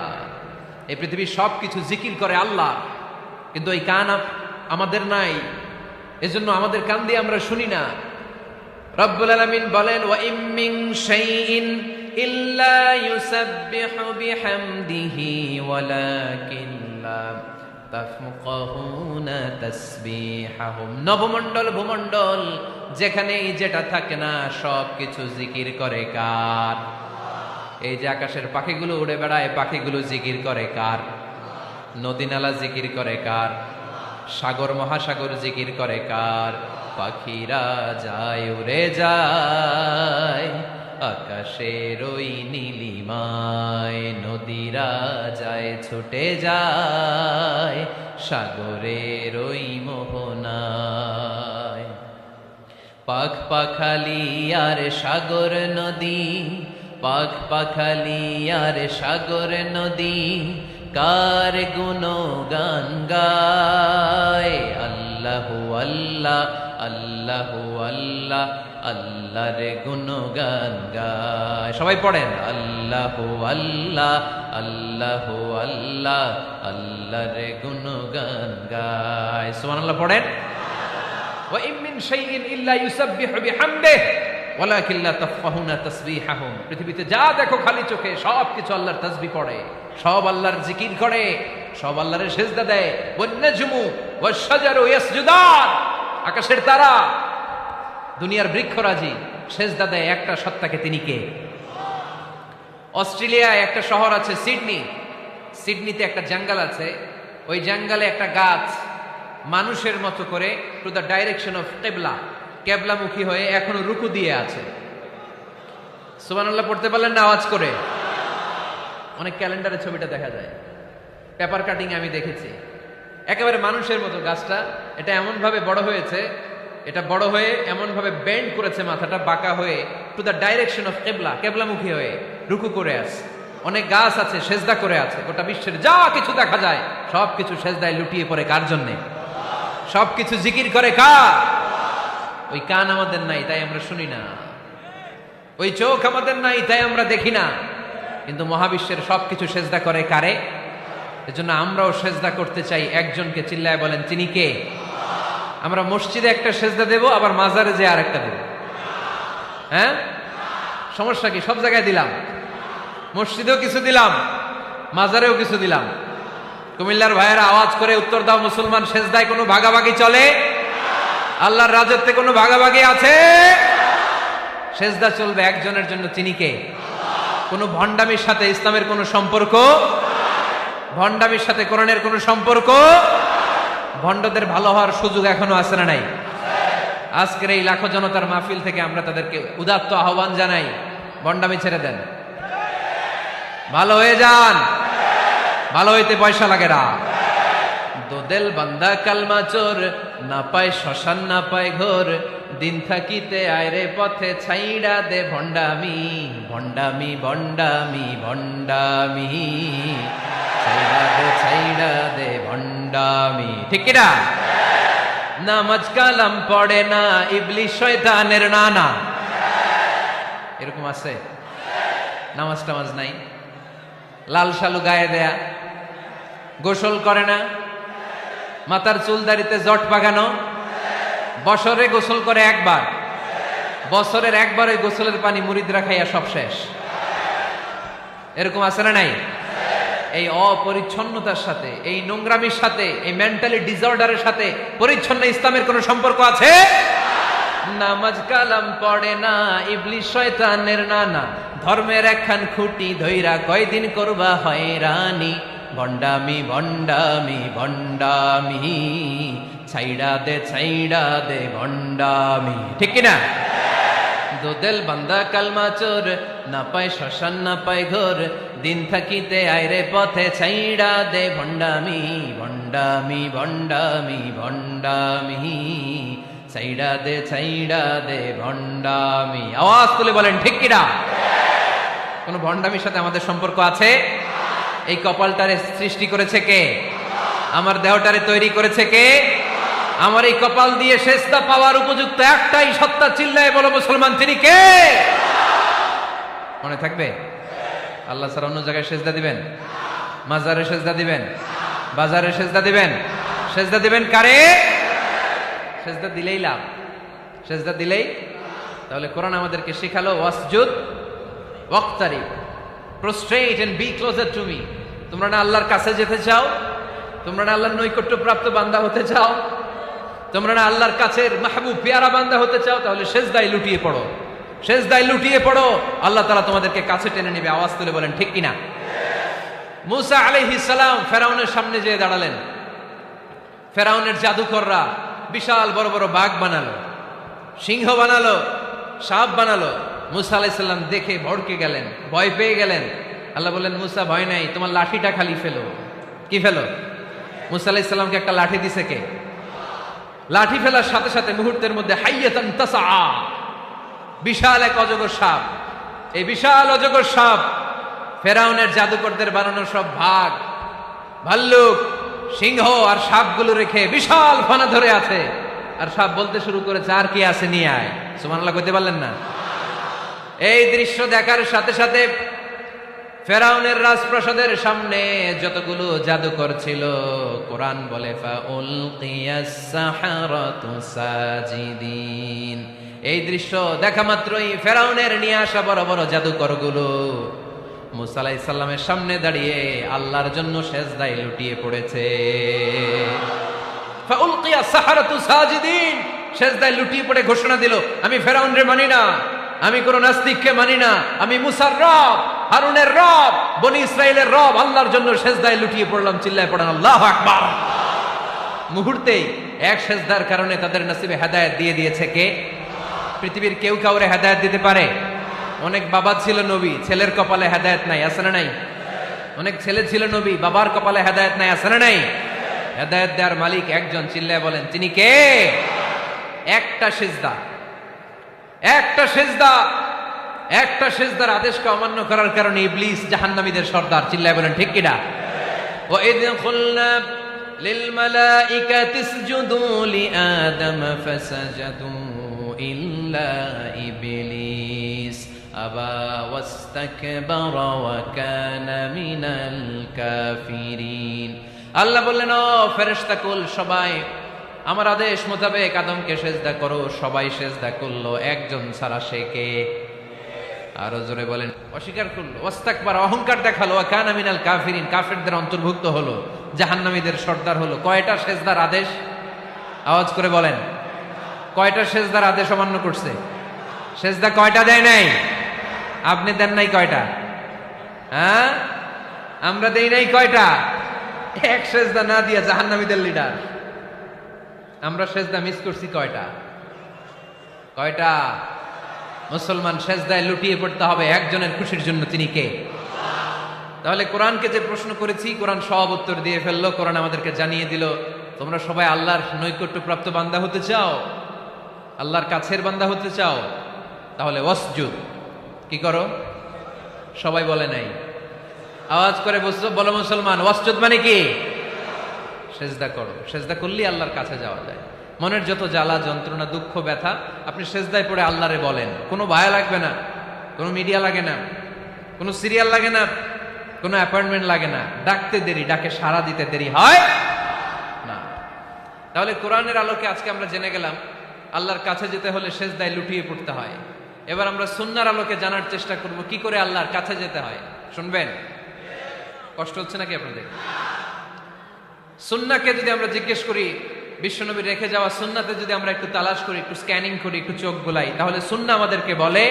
এই পৃথিবীর সবকিছু জিকির করে আল্লাহ, কিন্তু ওই কান আমাদের নাই, এজন্য আমাদের কান দিয়ে আমরা শুনি না। রব্বুল আলামিন বলেন ওয়া ইম মিন শাইইন ইল্লা ইউসাব্বিহু বিহামদিহি ওয়ালাকিন লা তাফকাহুনা তাসবিহাহুম। নবমণ্ডল ভূমণ্ডল যেখানেই যেটা থাকে না সব কিছু জিকির করে কার? এই যে আকাশের পাখিগুলো উড়ে বেড়ায়, পাখিগুলো জিকির করে কার? নদী নালা জিকির করে কার? সাগর মহাসাগর জিকির করে কার? পাখিরা যায় উড়ে যায় আকাশের ওই নীলিমায় নদীরা যায় ছুটে যায় সাগরের ওই মোহনায়। পাখ পাখালি আর সাগর নদী, পাখ পাখালি আর সাগর নদী, কার গুণগান গায়। আল্লাহু আল্লাহ আল্লাহু আল্লাহ আল্লাহর গুণগান গায়। সবাই পড়েন আল্লাহু আল্লাহ আল্লাহু আল্লাহ আল্লাহর গুণগান গায়। সুবহানাল্লাহ পড়েন। ওয়া ইম মিন শাইইন ইল্লা ইউসাব্বিহু বিহামদিহি ওয়ালাকিন লা তাফকাহুনা তাসবিহাহুম। পৃথিবীতে যা দেখো খালি চোখে সব কিছু আল্লাহর তাসবিহ পড়ে, সব আল্লাহর জিকির করে, সব আল্লাহর সিজদা দেয়। One নাজমু wash শাজারু ইয়াসজুদান। আকাশের তারা, দুনিয়ার বৃক্ষরাজি সিজদা দেয় একটা সত্তাকে। তিনি কে? অস্ট্রেলিয়ায় একটা শহর আছে সিডনি, সিডনিতে একটা জঙ্গল আছে। ওই জঙ্গলে একটা গাছ মানুষের মতো করে টু দ্য ডাইরেকশন অফ কিবলা, কেবলামুখী হয়ে এখনো রুকু দিয়ে আছে। সুবহানাল্লাহ পড়তে পারলেন না আওয়াজ করে? অনেক ক্যালেন্ডারে ছবিটা দেখা যায়, পেপার কাটিং আমি দেখেছি। একেবারে মানুষের মতো গাছটা। এটা এমন ভাবে বড় হয়েছে, এটা বড় হয়ে এমন ভাবে বেন্ড করেছে মাথাটা, বাঁকা হয়ে টু দ্য ডাইরেকশন অফ কিবলা, কেবলামুখী হয়ে রুকু করে আছে। অনেক গাছ আছে সেজদা করে আছে। গোটা বিশ্বের যা কিছু দেখা যায় সবকিছু সেজদায় লুটিয়ে পড়ে কার জন্যে? সবকিছু জিকির করে কার? ওই কান আমাদের নাই তাই আমরা শুনি না, ওই চোখ আমাদের নাই তাই আমরা দেখি না, কিন্তু মহাবিশ্বের সবকিছু সেজদা করে কারে? এজন্য আমরাও সেজদা করতে চাই একজনকে। চিল্লায় বলেন তিনি কে? আমরা মসজিদে একটা সেজদা দেব, আবার মাজারে যে আরেকটা দেব। হ্যাঁ, সমস্যা কি? সব জায়গায় দিলাম, মসজিদেও কিছু দিলাম, মাজারেও কিছু দিলাম। কুমিল্লার ভাইয়েরা আওয়াজ করে উত্তর দাও, মুসলমান সেজদায় কোনো ভাগাভাগি চলে? আল্লাহর রাজত্বে কোনো ভাগাভাগি আছে? সেজদা চলবে একজনের জন্য, তিনি কে? কোনো ভণ্ডামির সাথে ইসলামের কোনো সম্পর্ক, ভণ্ডামির সাথে কোরআনের কোনো সম্পর্ক। ভণ্ডদের ভালো হওয়ার সুযোগ এখনো আছে না নাই? আজকের এই লাখো জনতার মাহফিল থেকে আমরা তাদেরকে উদাত্ত আহ্বান জানাই, ভণ্ডামি ছেড়ে দেন, ভালো হয়ে যান। ভালো হইতে পয়সা লাগে না। দোদেল বান্দা কালমা চোর, না পায় শ্মশান না পায় ঘোর, দিন থাকিতে আয়রে পথে ছাইড়া দে ভণ্ডামি, ভণ্ডামি ভণ্ডামি ভণ্ডামি, ছাইড়া দে ভণ্ডামি। ঠিক কিনা? নামাজ কালাম পড়ে না, ইবলিশ শয়তানের নানা। এরকম আছে? নামাজ টামাজ নাই, লাল শালু গায়ে দেয়া, গোসল করে না, মাথার চুল দাড়িতে জট বাগানো, বছরে গোসল করে একবার, বছরের একবার ওই গোসলের পানি মুরিদরা খাইয়া সব শেষ। এরকম আছে না নাই? এই অপরিচ্ছন্নতার সাথে, এই নোংরামির সাথে, এই মেন্টালি ডিসঅর্ডারের সাথে পরিচ্ছন্ন ইসলামের কোন সম্পর্ক আছে? নামাজ কালাম পড়ে না, ইবলিশ শয়তানের নানা, ধর্মের একখান খুঁটি ধইরা কয়দিন করবা হয়রানি, ভণ্ডামি ভণ্ডামি ভণ্ডামি, ছাইড়া দে ভণ্ডামি। ঠিক কিনা? দোদেল বান্দা কালমা চোর, না পায় শ্মশান না পায় ঘোর, দিন থাকিতে আয়রে পথে ছাইড়া দে ভণ্ডামি, ভণ্ডামি ভণ্ডামি ভণ্ডামি, ছাইড়া দে ভণ্ডামি। আওয়াজ তুলে বলেন ঠিক কিনা? কোন ভণ্ডামির সাথে আমাদের সম্পর্ক আছে? এই কপালটারে সৃষ্টি করেছে কে? আমার দেহটারে তৈরি করেছে কে? আমার এই কপাল দিয়ে সেজদা পাওয়ার উপযুক্ত একটাই সত্তা। চিল্লায় বলো মুসলমান, তিনি কে? মনে থাকবে? আল্লাহ ছাড়া অন্য জায়গায় সেজদা দিবেন? মাজারে সেজদা দিবেন? বাজারে সেজদা দিবেন? সেজদা দিবেন কারে? সেজদা দিলেই লাভ, সেজদা দিলেই। তাহলে কোরআন আমাদেরকে শিখালো ওয়াসজুদ ওয়াক্তারিব, prostrate and be closer to me. তোমরা না আল্লাহর কাছে যেতে চাও? তোমরা না আল্লাহর নৈকট্য প্রাপ্ত বান্দা হতে চাও? তোমরা না আল্লাহর কাছের মাহবুব পেয়ারা বান্দা হতে চাও? তাহলে সেজদায় লুটিয়ে পড়ো, সেজদায় লুটিয়ে পড়ো। আল্লাহ তাআলা তোমাদেরকে কাছে টেনে নেবে। আওয়াজ তুলে বলেন ঠিক কিনা? মুসা আলাইহিস সালাম ফেরাউনের সামনে যেয়ে দাঁড়ালেন। ফেরাউনের জাদুকররা বিশাল বড় বড় বাঘ বানালো, সিংহ বানালো, সাপ বানালো, মুসা আলাইহিস সালাম দেখে ভড়কে গেলেন, ভয় পেয়ে গেলেন। আল্লাহ বললেন, মুসা ভয় নাই, তোমার লাঠিটা খালি ফেলো। কি ফেলো? মুসা আলাইহিস সালামকে একটা লাঠি দিছে কে? লাঠি ফেলার সাথে সাথে মুহূর্তের মধ্যে হাইয়াতান তাসআ, বিশাল এক অজগর সাপ। এই বিশাল অজগর সাপ ফেরাউনের জাদুকরদের বানানো সব ভাগ, ভাল্লুক, সিংহ আর সাপগুলো রেখে বিশাল ফানা ধরে আছে। আর সাপ বলতে শুরু করেছে, আর কি আছে নিয়ে আয়। সুবহানাল্লাহ কইতে পারলেন না? এই দৃশ্য দেখার সাথে সাথে ফেরাউনের রাজপ্রাসাদের সামনে যতগুলো জাদুকর ছিল, কোরআন বলে ফাউলকিয়াস সাহারাতু সাজিদিন। এই দৃশ্য দেখা মাত্রই ফেরাউনের নিয়ে আসা বড় বড় জাদুকরগুলো মুসা আলাইহিস সালামের সামনে দাঁড়িয়ে আল্লাহর জন্য সেজদায় লুটিয়ে পড়েছে। ফাউলকিয়াস সাহারাতু সাজিদিন, সেজদায় লুটিয়ে পড়ে ঘোষণা দিল, আমি ফেরাউনরে মানি না, আমি কোন নাস্তিককে মানি না, আমি মুসার রব, হারুনের রব, বনি ইসরাইলের রব, আল্লাহর জন্য সেজদায় লুটিয়ে পড়লাম। চিল্লায় পড়েন আল্লাহু আকবার। মুহূর্তেই এক সেজদার কারণে তাদের নসিবে হেদায়েত দিয়ে দিয়েছে কে? পৃথিবীর কেউ কাউরে হেদায়েত দিতে পারে? অনেক বাবা ছিল নবী, ছেলের কপালে হেদায়েত নাই, আছে না নাই? অনেক ছেলে ছিল নবী, বাবার কপালে হেদায়েত নাই, আছে না নাই? হেদায়েত দেওয়ার মালিক একজন, চিল্লায় বলেন তিনি কে? একটা সিজদা, একটা সিজদা, একটা সিজদার আদেশকে অমান্য করার কারণে ইবলিস জাহান্নামীদের সর্দার। চিল্লায় বলেন ঠিক কিনা? ওয়া ইয কুলনা লিল মালাইকাতি ইসজুদু লিআদম ফাসাজাদু ইল্লা ইবলিস আবা ওয়াস্তাকবারা ওয়া কানা মিনাল কাফিরিন। আল্লাহ বললেন, ও ফেরেশতাকুল সবাই আমার আদেশ মোতাবেক আদমকে সেজদা করো। সবাই সেজদা করলো, একজন ছাড়া, সে কে? আরো জোরে বলেন। অস্বীকার করলো, ওয়াস্তাকবার, অহংকার দেখালো, ওয়া কানা মিনাল কাফিরিন, কাফেরদের অন্তর্ভুক্ত হলো, জাহান্নামীদের সর্দার হলো। কয়টা সেজদার আদেশ? আওয়াজ করে বলেন, কয়টা সেজদার আদেশ অমান্য করছে? সেজদা কয়টা দেয় নাই? আপনি দেন নাই কয়টা? হ্যাঁ, আমরা দেই নাই কয়টা? এক সেজদা না দিয়া জাহান্নামীদের লিডার। আমরা সেজদা মিস করছি কয়টা? কয়টা? মুসলমান সেজদায় লুটিয়ে পড়তে হবে একজনের খুশির জন্য, তিনি কে? তাহলে কোরআনকে যে প্রশ্ন করেছি, কোরআন সব উত্তর দিয়ে ফেললো। কোরআন আমাদেরকে জানিয়ে দিল, তোমরা সবাই আল্লাহর নৈকট্যপ্রাপ্ত বান্দা হতে চাও, আল্লাহর কাছের বান্দা হতে চাও, তাহলে ওয়াসজুদ, কি করো? সবাই বলে নাই, আওয়াজ করে বলো মুসলমান, ওয়াসজুদ মানে কি? সেজদা করো। সেজদা করলেই আল্লাহর কাছে যাওয়া যায়। মনের যত জ্বালা যন্ত্রণা দুঃখ ব্যথা আপনি সেজদায় পড়ে আল্লাহরে বলেন। কোনো ভায়া লাগবে না, কোনো মিডিয়া লাগে না, কোনো সিরিয়াল লাগে না, কোনো অ্যাপয়েন্টমেন্ট লাগে না। ডাকতে দেরি, ডাকে সাড়া দিতে দেরি হয় না। তাহলে কোরআনের আলোকে আজকে আমরা জেনে গেলাম আল্লাহর কাছে যেতে হলে সেজদায় লুটিয়ে পড়তে হয়। এবার আমরা সুন্নাহর আলোকে জানার চেষ্টা করব কি করে আল্লাহর কাছে যেতে হয়। শুনবেন? কষ্ট হচ্ছে নাকি আপনাদের? সুন্নাহকে যদি আমরা জিজ্ঞেস করি, বিশ্বনবী রেখে যাওয়া সুন্নাতে যদি আমরা একটু তালাশ করি, একটু স্ক্যানিং করি, একটু চোখ গোলাই, তাহলে সুন্নাহ আমাদেরকে বলে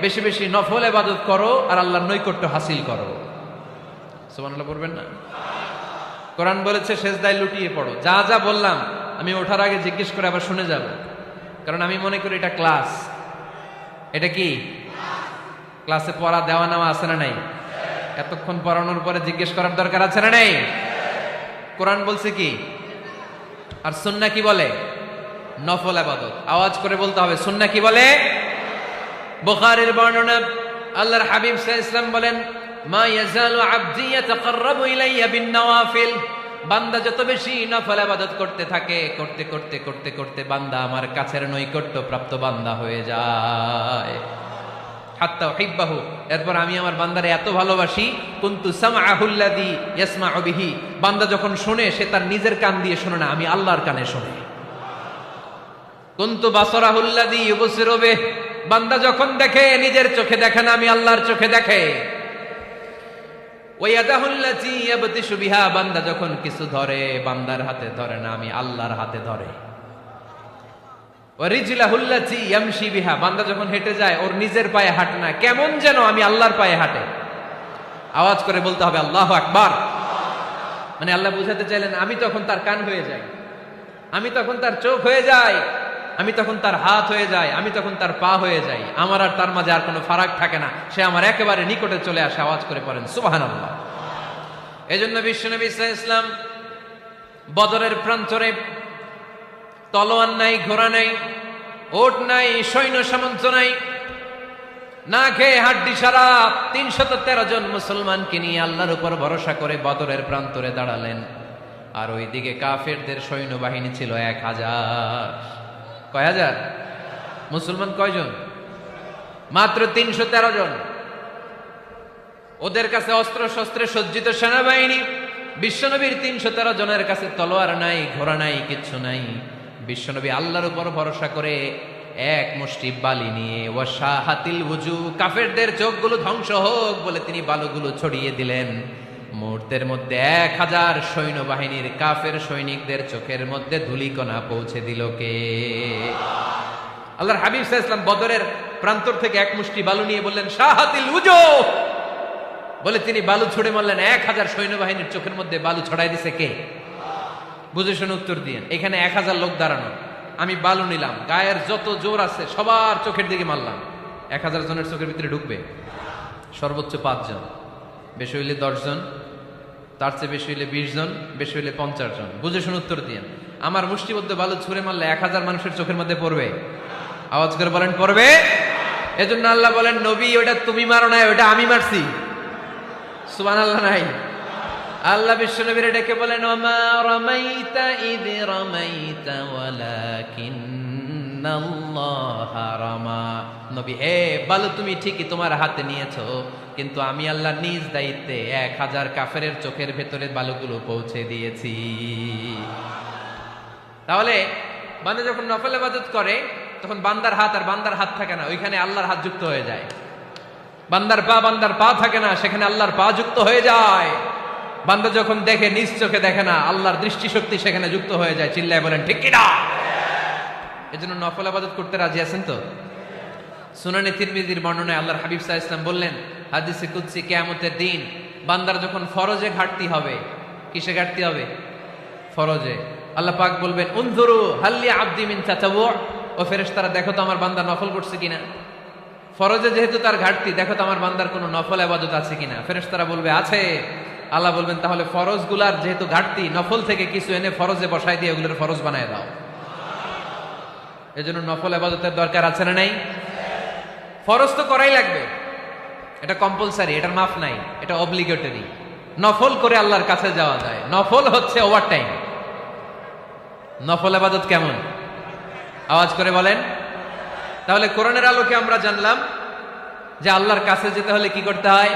বেশি বেশি নফল ইবাদত করো আর আল্লাহর নৈকট্য হাসিল করো। সুবহানাল্লাহ বলবেন না? কোরআন বলেছে সেজদায় লুটিয়ে পড়ো। যা যা বললাম আমি ওঠার আগে জিজ্ঞেস করে আবার শুনে যাব, কারণ আমি মনে করি এটা ক্লাস। এটা কি ক্লাসে পড়া দেওয়া নেওয়া আছে না নাই? এতক্ষণ পড়ানোর পরে জিজ্ঞেস করার দরকার আছে না নাই? কোরআন বলছে কি আর সুন্নাহ কি বলে? নফল ইবাদত। আওয়াজ করে বলতে হবে, সুন্নাহ কি বলে? বুখারীর বর্ণনা, আল্লাহর হাবিব সাল্লাল্লাহু আলাইহি ওয়াসাল্লাম বলেন, মা ইয়াজালু আবদি ইয়াতাকাররাবু ইলাইয়া বিন নওয়াফিল, বান্দা যত বেশি নফল ইবাদত করতে থাকে, করতে করতে করতে করতে বান্দা আমার কাছের নৈকট্য প্রাপ্ত বান্দা হয়ে যায়। হাত্তা উহিব্বাহু, এরপর আমি আমার বান্দারে এত ভালোবাসি, কুনতু সামআহুল্লাযী ইয়াসমাউ বিহি, বান্দা যখন শুনে সে তার নিজের কান দিয়ে শুনে না, আমি আল্লাহর কানে শুনে। কুনতু বাসারাহুল্লাযী ইউবসিরু বিহি, বান্দা যখন দেখে নিজের চোখে দেখে না, আমি আল্লাহর চোখে দেখে। ওয়া ইয়াদাহুল্লাযী ইয়াবতিশু বিহা, বান্দা যখন কিছু ধরে বান্দার হাতে ধরে না, আমি আল্লাহর হাতে ধরে। ওয়া রিজলাহুল্লাযী ইয়ামশি বিহা, বান্দা যখন হেঁটে যায় ওর নিজের পায়ে হাঁটে না, কেমন যেন আমি আল্লাহর পায়ে হাঁটে। আওয়াজ করে বলতে হবে আল্লাহু আকবার। মানে আল্লাহ বুঝাতে চাইলেন আমি তখন তার কান হয়ে যাই, আমি তখন তার চোখ হয়ে যাই, আমি তখন তার হাত হয়ে যাই, আমি তখন তার পা হয়ে যাই, আমার আর তার মাঝে আর কোনো ফারাক থাকে না, সে আমার একেবারে নিকটে চলে আসে। আওয়াজ করে পড়েন সুবহানাল্লাহ। এজন্য বিশ্বনবী সাল্লাল্লাহু আলাইহি ওয়াসাল্লাম বদরের প্রান্তরে তলোয়ার নাই, ঘোড়া নাই, ওট নাই, সৈন্য সামন্ত নাই, না খেয়ে হাড্ডি সারা 313 জন মুসলমানকে নিয়ে আল্লাহর উপর ভরসা করে বদরের প্রান্তরে দাঁড়ালেন। আর ওইদিকে কাফেরদের সৈন্যবাহিনী ছিল 1000। কয় হাজার? মুসলমান কয়জন? মাত্র 313 জন। ওদের কাছে অস্ত্র শস্ত্রে সজ্জিত সেনাবাহিনী। বিশ্বনবীর 313 জনের কাছে তলোয়ার নাই, ঘোড়া নাই, কিচ্ছু নাই। বিশ্বনবী আল্লাহর উপর ভরসা করে এক মুষ্টি বালি নিয়ে ওয়াশাহাতিল ওযু, কাফেরদের চোখগুলো ধ্বংস হোক বলে তিনি বালুগুলো ছড়িয়ে দিলেন। মুহূর্তের মধ্যে 1000 সৈন্যবাহিনীর কাফের সৈনিকদের চোখের মধ্যে ধূলিকণা পৌঁছে দিল কে? আল্লাহর হাবিব সাল্লাল্লাহু আলাইহি ওয়াসাল্লাম বদরের প্রান্তর থেকে এক মুষ্টি বালু নিয়ে বললেন শাহাতিল ওযু বলে তিনি বালু ছুড়ে মারলেন। 1000 সৈন্যবাহিনীর চোখের মধ্যে বালু ছড়াই দিছে কে? বুঝে শুনে উত্তর দিয়েন। এখানে 1000 লোক দাঁড়ানো, আমি বালু নিলাম, গায়ের যত জোর আছে সবার চোখের দিকে মারলাম। 1000 জনের চোখের ভিতরে ঢুকবে সর্বোচ্চ 5 জন, বেশি হইলে 10 জন, তার চেয়ে বেশি হইলে 20 জন, বেশি হইলে 50 জন। বুঝে শুনে উত্তর দিয়েন। আমার মুষ্টিবদ্ধ বালু ছুঁড়ে মারলে 1000 মানুষের চোখের মধ্যে পড়বে? আওয়াজ করে বলেন পড়বে। এজন্য আল্লাহ বলেন নবী ওটা তুমি মারো নাই, ওটা আমি মারছি। সুবহানাল্লাহ নাই? আল্লাহ বিশ্বনবীরে ডেকে বলেন ওমা রামাইতা ইয রামাইতা ওয়ালাকিন্নাল্লাহা রামা। নবী হে বালু তুমি ঠিকই তোমার হাতে নিয়েছো, কিন্তু আমি আল্লাহ নিজ দায়িত্বে 1000 কাফেরের চোখের ভেতরে বালুগুলো পৌঁছে দিয়েছি। তাহলে বান্দা যখন নফল ইবাদত করে তখন বান্দার হাত আর বান্দার হাত থাকে না, ওইখানে আল্লাহর হাত যুক্ত হয়ে যায়। বান্দার পা থাকে না, সেখানে আল্লাহর পা যুক্ত হয়ে যায়। বান্দা যখন দেখে নিজ চোখে দেখে না, আল্লাহর দৃষ্টিশক্তি সেখানে যুক্ত হয়ে যায়। চিল্লায় বলেন ঠিক কিনা? এজন্য নফল ইবাদত করতে রাজি আছেন তো? সুনানে তিরমিজির বর্ণনায় আল্লাহর হাবিব সাল্লাল্লাহু আলাইহি ওয়াসাল্লাম বললেন হাদিসে কুদসি কিয়ামতের দিন বান্দার যখন ফরজে ঘাটতি হবে, কিসে ঘাটতি হবে? ফরজে। আল্লাহ পাক বলবেন উনজুরু হাল্লি আবদি মিন তাতাওয়ু, ও ফেরেশতারা দেখো তো আমার বান্দা নফল করছে কিনা। ফরজে যেহেতু তার ঘাটতি, দেখো তো আমার বান্দার কোনো নফল ইবাদত আছে কিনা। ফেরেশতারা বলবে আছে। আল্লাহ বলবেন তাহলে ফরজগুলার যেহেতু ঘাটতি, নফল থেকে কিছু এনে ফরজে বসাই দিয়ে ওগুলোর ফরজ বানায় দাও। এজন্য নফল ইবাদতের দরকার আছে না নাই? ফরজ তো করাই লাগবে, এটা কম্পালসারি, এটার মাফ নাই, এটা অব্লিগেটরি। নফল করে আল্লাহর কাছে যাওয়া যায়, নফল হচ্ছে ওভারটাইম। নফল ইবাদত কেমন? আওয়াজ করে বলেন। তাহলে কোরআনের আলোকে আমরা জানলাম যে আল্লাহর কাছে যেতে হলে কি করতে হয়?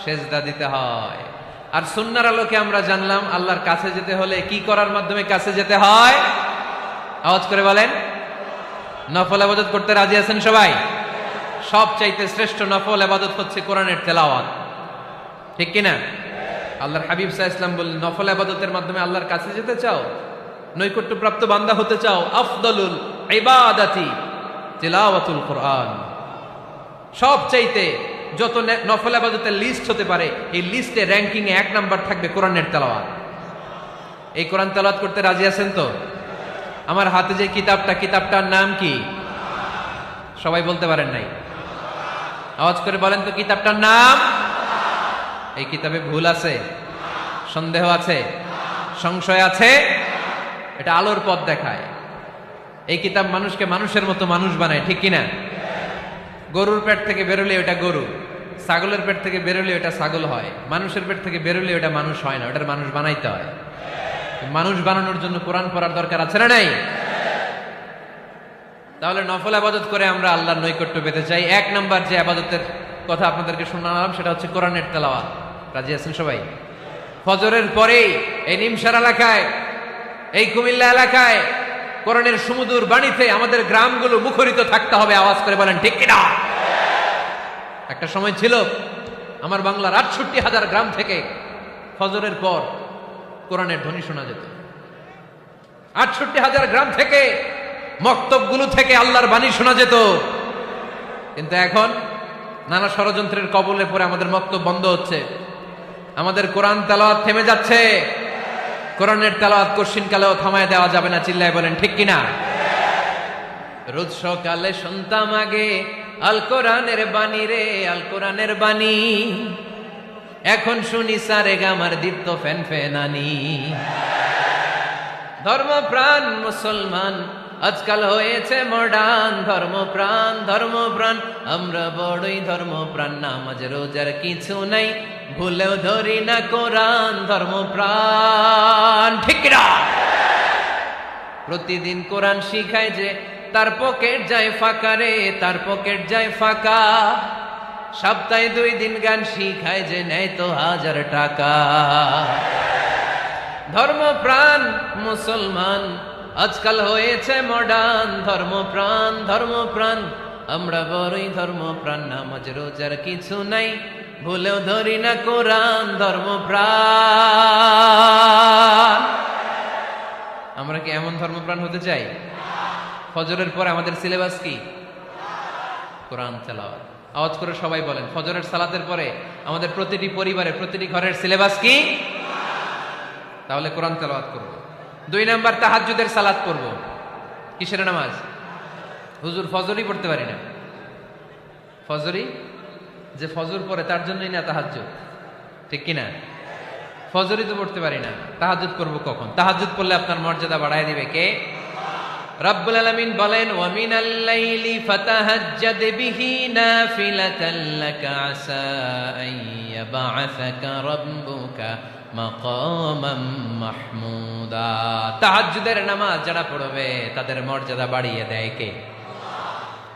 সেজদা দিতে হয়। আর সুন্নাহর আলোকে আমরা জানলাম আল্লাহর কাছে যেতে হলে কি করার মাধ্যমে কাছে যেতে হয়? আওয়াজ করে বলেন। নফল ইবাদত করতে রাজি আছেন সবাই? সবচাইতে শ্রেষ্ঠ নফল ইবাদত হচ্ছে কোরআনের তেলাওয়াত, ঠিক কিনা? আল্লাহর হাবিব সাল্লাল্লাহু আলাইহি ওয়াসাল্লাম বললেন নফল ইবাদতের মাধ্যমে আল্লাহর কাছে যেতে চাও, নৈকট্যপ্রাপ্ত বান্দা হতে চাও, আফদলুল ইবাদাতি তিলাওয়াতুল কোরআন। সবচাইতে যত নফল ইবাদতের লিস্ট হতে পারে, এই লিস্টে র্যাঙ্কিং এ 1 নাম্বার থাকবে কোরআনের তেলাওয়াত। এই কোরআন তেলাওয়াত করতে রাজি আছেন তো? আমার হাতে যে কিতাবটার নাম কি? সবাই বলতে পারেন নাই? আওয়াজ করে বলেন তো কিতাবটার নাম। এই কিতাবে ভুল আছে? সন্দেহ আছে? সংশয় আছে? এটা আলোর পথ দেখায়। এই কিতাব মানুষকে মানুষের মতো মানুষ বানায়, ঠিক কিনা? গরুর পেট থেকে বেরোলে ওটা গরু, ছাগলের পেট থেকে বেরোলে ওটা ছাগল হয়, মানুষের পেট থেকে বেরোলে ওটা মানুষ হয় না, ওটার মানুষ বানাইতে হয়। মানুষ বানানোর জন্য কোরআন পড়ার দরকার আছে না নাই? তাহলে নফল ইবাদত করে আমরা আল্লাহর নৈকট্য পেতে চাই। 1 নাম্বার যে ইবাদতের কথা আপনাদেরকে শোনালাম সেটা হচ্ছে কোরআনের তেলাওয়াত। রাজি আছেন সবাই? ফজরের পরেই এই নিমসার এলাকায়, এই কুমিল্লা এলাকায় কোরআনের সুমধুর বাণীতে আমাদের গ্রামগুলো মুখরিত থাকতে হবে। আওয়াজ করে বলেন ঠিক কিনা? একটা সময় ছিল আমার বাংলার 68,000 গ্রাম থেকে ফজরের পর কোরআনের ধ্বনি শোনা যেত। 68,000 গ্রাম থেকে, মক্তবগুলো থেকে আল্লাহর বাণী শোনা যেত। কিন্তু এখন নানা ষড়যন্ত্রের কবলে পড়ে আমাদের মক্তব বন্ধ হচ্ছে, আমাদের কোরআন তেলাওয়াত থেমে যাচ্ছে। কোরআনের তেলাওয়াত কশিন কালেও থামায় দেওয়া যাবে না। চিল্লায় বলেন ঠিক কিনা? রোজ সকালে শুনতাম আগে আল কোরআনের বাণী রে, আল কোরআনের বাণী। এখন শুনি সারে গামার দীপ্ত ফ্যান ফ্যানানি। ধর্মপ্রাণ মুসলমান আজকাল হয়েছে মডার্ন। ধর্মপ্রাণ ধর্মপ্রাণ আমরা বড়ই ধর্মপ্রাণ। নামাজ রোজার কিছু নাই, ভুলেও ধরি না কোরআন। ধর্মপ্রাণ ঠিক না? প্রতিদিন কোরআন শিখায় যে তার পকেট যায় ফাঁকা রে, তার পকেট যায় ফাঁকা। সপ্তাহে 2 দিন গান শিখায় যে নেয় তো 1000 টাকা। ধর্মপ্রাণ মুসলমান আজকাল হয়েছে মডার্ন। ধর্মপ্রাণ ধর্মপ্রাণ আমরা বড়ই ধর্মপ্রাণ। নামাজ রোজার কিছু নাই, ভুলেও ধরি না কোরআন। ধর্মপ্রাণ। আমরা কি এমন ধর্মপ্রাণ হতে চাই? ফজরের পরে আমাদের সিলেবাস কি? কোরআন তেলাওয়াত। আওয়াজ করে সবাই বলেন, ফজরের সালাতের পরে আমাদের প্রতিটি পরিবারে, প্রতিটি ঘরের সিলেবাস কি? তাহলে কোরআন তেলাওয়াত করব। 2 নাম্বার তাহাজ্জুদের সালাত করব। কিসের নামাজ? হুজুর ফজরই পড়তে পারি না। ফজরই যে ফজর পড়ে তার জন্যই না তাহাজ্জুদ, ঠিক কিনা? ফজরই তো পড়তে পারি না, তাহাজ্জুদ করব কখন? তাহাজ্জুদ পড়লে আপনার মর্যাদা বাড়ায় দিবে কে? রব্বুল আলামিন বলেন, ওয়া মিনাল লাইলি ফাতাহাজ্জাদ বিহি নাফিলাতান লাকা আসা আন ইয়াবআসাকা রাব্বুকা মাকামাম মাহমুদা। তাহাজ্জুদের নামাজ যারা পড়বে তাদের মর্যাদা বাড়িয়ে দেয় কে?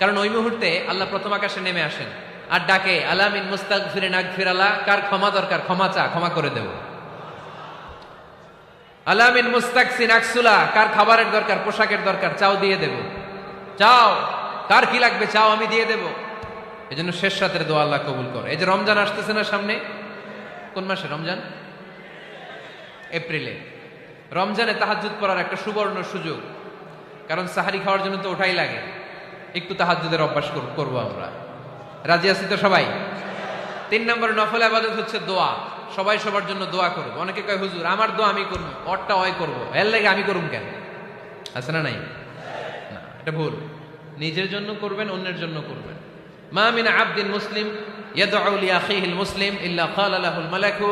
কারণ ওই মুহূর্তে আল্লাহ প্রথম আকাশে নেমে আসেন আর ডাকে, আলা মিন মুস্তাগফিরিন আগফিরালা। কার ক্ষমা দরকার? ক্ষমা চা, ক্ষমা করে দেব। আলা মিন মুস্তাকসিন আকসুলা। কার খাবারের দরকার, পোশাকের দরকার? চাও, দিয়ে দেব। চাও, কার কি লাগবে? চাও, আমি দিয়ে দেব। এজন্য শেষ রাতের দোয়া আল্লাহ কবুল করে। এই যে রমজান আসতেছে না সামনে, কোন মাসে রমজান? এপ্রিলে। রমজানে তাহাজ্জুদ পড়ার একটা সুবর্ণ সুযোগ, কারণ সাহারি খাওয়ার জন্য তো ওঠাই লাগে। একটু তাহাজ্জুদের অভ্যাস করবো আমরা। রাজি আছি তো সবাই? 3 নম্বর নফল ইবাদত হচ্ছে দোয়া। সবাই সবার জন্য দোয়া করবো। অনেকে কয়, হুজুর আমার দোয়া আমি করবো, ওরটা ওই করবো, এর লাগে আমি করুম কেন? আছে না নাই? না, এটা ভুল। নিজের জন্য করবেন, অন্যের জন্য করবেন। মা মিন আবদিন মুসলিম ইয়াদউ লি আখিহিল মুসলিম ইল্লা ক্বালা লাহুল মালাকু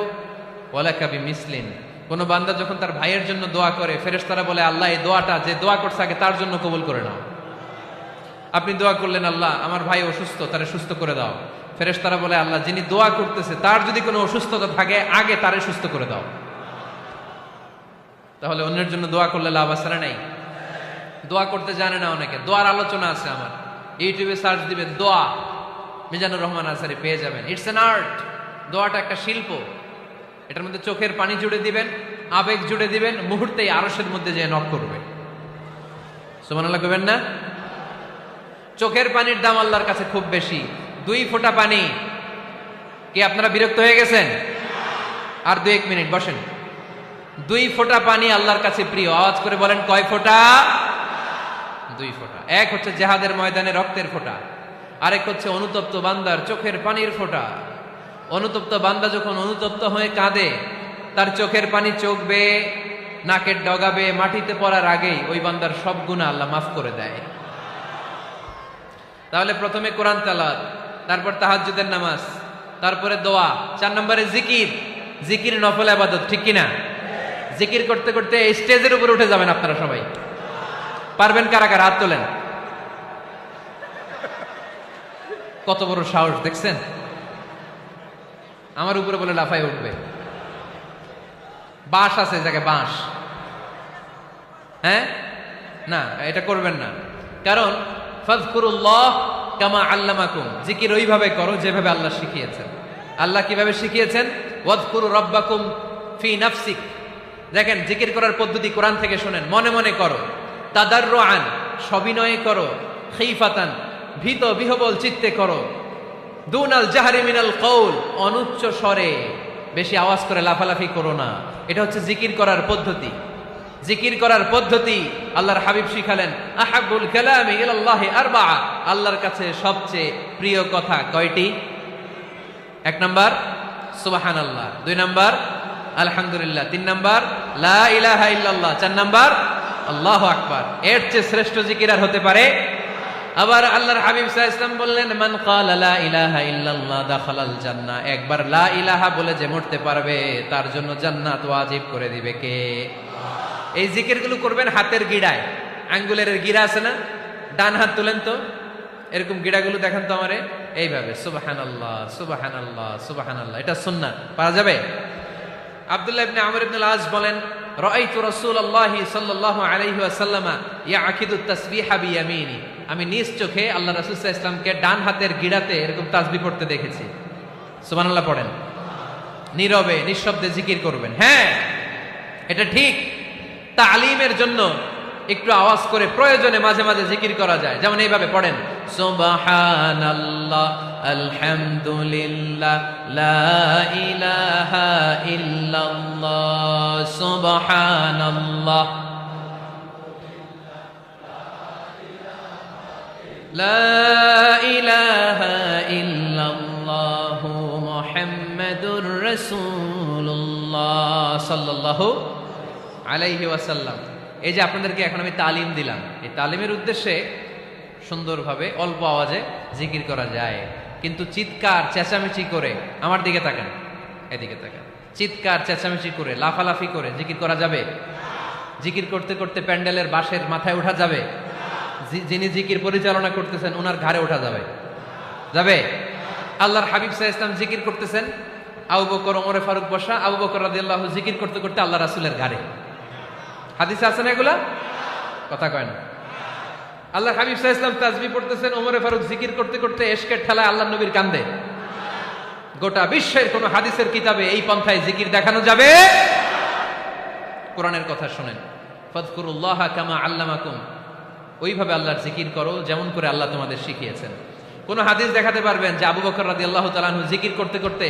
ওয়া লাকা বিমিসলিন। কোন বান্দা যখন তার ভাইয়ের জন্য দোয়া করে, ফেরেশতারা বলে, আল্লাহ এই দোয়াটা যে দোয়া করছে আগে তার জন্য কবুল করে নাও। আপনি দোয়া করলেন, আল্লাহ আমার ভাই অসুস্থ, তারে সুস্থ করে দাও। ফেরেশতারা বলে, আল্লাহ যিনি দোয়া করতেছে তার যদি কোনো অসুস্থতা থাকে আগে তারে সুস্থ করে দাও। তাহলে অন্যের জন্য দোয়া করলে লাভ আছে না নাই? দোয়া করতে জানে না অনেকে। দোয়ার আলোচনা আছে আমার, ইউটিউবে সার্চ দিবেন দোয়া, মিজানুর রহমান আনসারী পেয়ে যাবেন। It's an art. দোয়াটা একটা শিল্প। এটার মধ্যে চোখের পানি জুড়ে দিবেন, আবেগ জুড়ে দিবেন, মুহূর্তেই আরশের মধ্যে যে নক করবে। সুবহানাল্লাহ কইবেন না? চোখের পানির দাম আল্লাহর কাছে খুব বেশি। 2 ফোঁটা পানি। কি আপনারা বিরক্ত হয়ে গেছেন? আর 2-1 মিনিট বসেন। 2 ফোঁটা পানি আল্লাহর কাছে প্রিয়। আওয়াজ করে বলেন, কয় ফোঁটা? 2 ফোঁটা। এক হচ্ছে জিহাদের ময়দানে রক্তের ফোঁটা, আরেক হচ্ছে অনুতপ্ত বান্দার চোখের পানির ফোঁটা। অনুতপ্ত বান্দা যখন অনুতপ্ত হয়ে কাঁদে, তার চোখের পানি চোখ বেয়ে নাকের ডগাবে মাটিতে পড়ার আগেই ওই বান্দার সব গুনাহ আল্লাহ মাফ করে দেয়। তাহলে প্রথমে কোরআন তেলাওয়াত, তারপর তাহাজ্জুদের নামাজ, তারপরে দোয়া, 4 নম্বরে জিকির। জিকির নফল ইবাদত, ঠিক কিনা? জিকির করতে করতে স্টেজের উপরে উঠে যাবেন আপনারা সবাই। পারবেন কারা কারা? হাত তোলেন। কত বড় সাহস দেখছেন? আমার উপরে বলে লাফাই উঠবে। বাঁশ আছে জায়গায়, বাঁশ। হ্যাঁ, না এটা করবেন না। কারণ ফাযকুরুল্লাহ কামা আল্লামাকুম। জিকির ওইভাবে করো যেভাবে আল্লাহ শিখিয়েছেন। আল্লাহ কিভাবে শিখিয়েছেন? ওয়াযকুরু রাব্বাকুম ফি নাফসিক। দেখেন, জিকির করার পদ্ধতি কোরআন থেকে শোনেন। মনে মনে করো, তাদাররুআন সবিনয়ে করো, খিফাতান ভীত বিহবল চিত্তে করো, দুনাল জাহরি মিনাল কওল অনুচ্চ স্বরে, বেশি আওয়াজ করে লাফালাফি করো না। এটা হচ্ছে জিকির করার পদ্ধতি। জিকির করার পদ্ধতি আল্লাহর হাবিব শিখালেন, আহাব্বুল কালামি ইলাল্লাহি আরবাআ। আল্লাহর কাছে সবচেয়ে প্রিয় কথা কয়টি? 1 নাম্বার সুবহানাল্লাহ, 2 নাম্বার আলহামদুলিল্লাহ, 3 নাম্বার লা ইলাহা ইল্লাল্লাহ, 4 নাম্বার আল্লাহু আকবার। এর চেয়ে শ্রেষ্ঠ জিকির আর হতে পারে? আবার আল্লাহর হাবিব সাল্লাল্লাহু আলাইহি ওয়াসাল্লাম বললেন, মান ক্বালা লা ইলাহা ইল্লাল্লাহ দাখালাল জান্নাহ। একবার লা ইলাহা বলে যে মরতে পারবে তার জন্য জান্নাত ওয়াজিব করে দিবে কে? এই জিকিরগুলো করবেন হাতের গিড়ায়, আঙ্গুলের গিড়া আছে না, ডান হাত তুলেন তো, এরকম গিড়াগুলো দেখেন তো আমারে, এইভাবে সুবহানাল্লাহ সুবহানাল্লাহ সুবহানাল্লাহ, এটা সুন্নাত, পারা যাবে? আব্দুল্লাহ ইবনে আমর ইবনে আল-আস বলেন, রাআইতু রাসূলুল্লাহ সাল্লাল্লাহু আলাইহি ওয়াসাল্লাম ইয়াকিদু তাসবিহা বিয়ামিনি। আমি নিজ চোখে আল্লাহ রাসূল সাল্লাল্লাহু আলাইহি ওয়াসাল্লামকে ডান হাতের গিড়াতে এরকম তাসবিহ পড়তে দেখেছি। সুবহানাল্লাহ পড়েন, নীরবে নিঃশব্দে জিকির করবেন। হ্যাঁ, এটা ঠিক। তালিমের জন্য একটু আওয়াজ করে প্রয়োজনে মাঝে মাঝে জিকির করা যায়, যেমন এইভাবে পড়েন, সুবহানাল্লাহ আলহামদুলিল্লাহ লা ইলাহা ইল্লাল্লাহ সুবহানাল্লাহ লা ইলাহা ইল্লাল্লাহু মুহাম্মাদুর রাসূলুল্লাহ সাল্লাল্লাহু আলাইহি ওয়াসাল্লাম। এই যে আপনাদেরকে এখন আমি তালিম দিলাম, এই তালিমের উদ্দেশ্যে সুন্দরভাবে অল্প আওয়াজে জিকির করা যায়, কিন্তু চিৎকার চেঁচামেচি করে, আমার দিকে তাকান, এদিকে তাকান, চিৎকার চেঁচামেচি করে লাফালাফি করে জিকির করা যাবে? জিকির করতে করতে প্যান্ডেলের বাঁশের মাথায় ওঠা যাবে? যিনি জিকির পরিচালনা করতেছেন ওনার ঘাড়ে ওঠা যাবে? যাবে? আল্লাহর হাবিব সাল্লাল্লাহু আলাইহি ওয়াসাল্লাম জিকির করতেছেন, আবু বকর ওমরে ফারুক বসা, আবু বকর রাদিয়াল্লাহু জিকির করতে করতে আল্লাহ রাসূলের ঘাড়ে। হাদিসে আছে না এগুলা? কথা কয় না। আল্লাহর হাবিব সাল্লাল্লাহু আলাইহি ওয়াসাল্লাম তাসবিহ পড়তেছেন, ওমরে ফারুক জিকির করতে করতে এশকের ঠেলায় আল্লাহর নবীর কান্দে। গোটা বিশ্বের কোন হাদিসের কিতাবে এই পন্থায় জিকির দেখানো যাবে? কোরআনের কথা শুনেন, ফাযকুরুল্লাহা কামা আল্লামাকুম, ওইভাবে আল্লাহর জিকির করো যেমন করে আল্লাহ তোমাদের শিখিয়েছেন। কোন হাদিস দেখাতে পারবেন যে আবু বকর রাদিয়াল্লাহু তাআলা আনহু জিকির করতে করতে,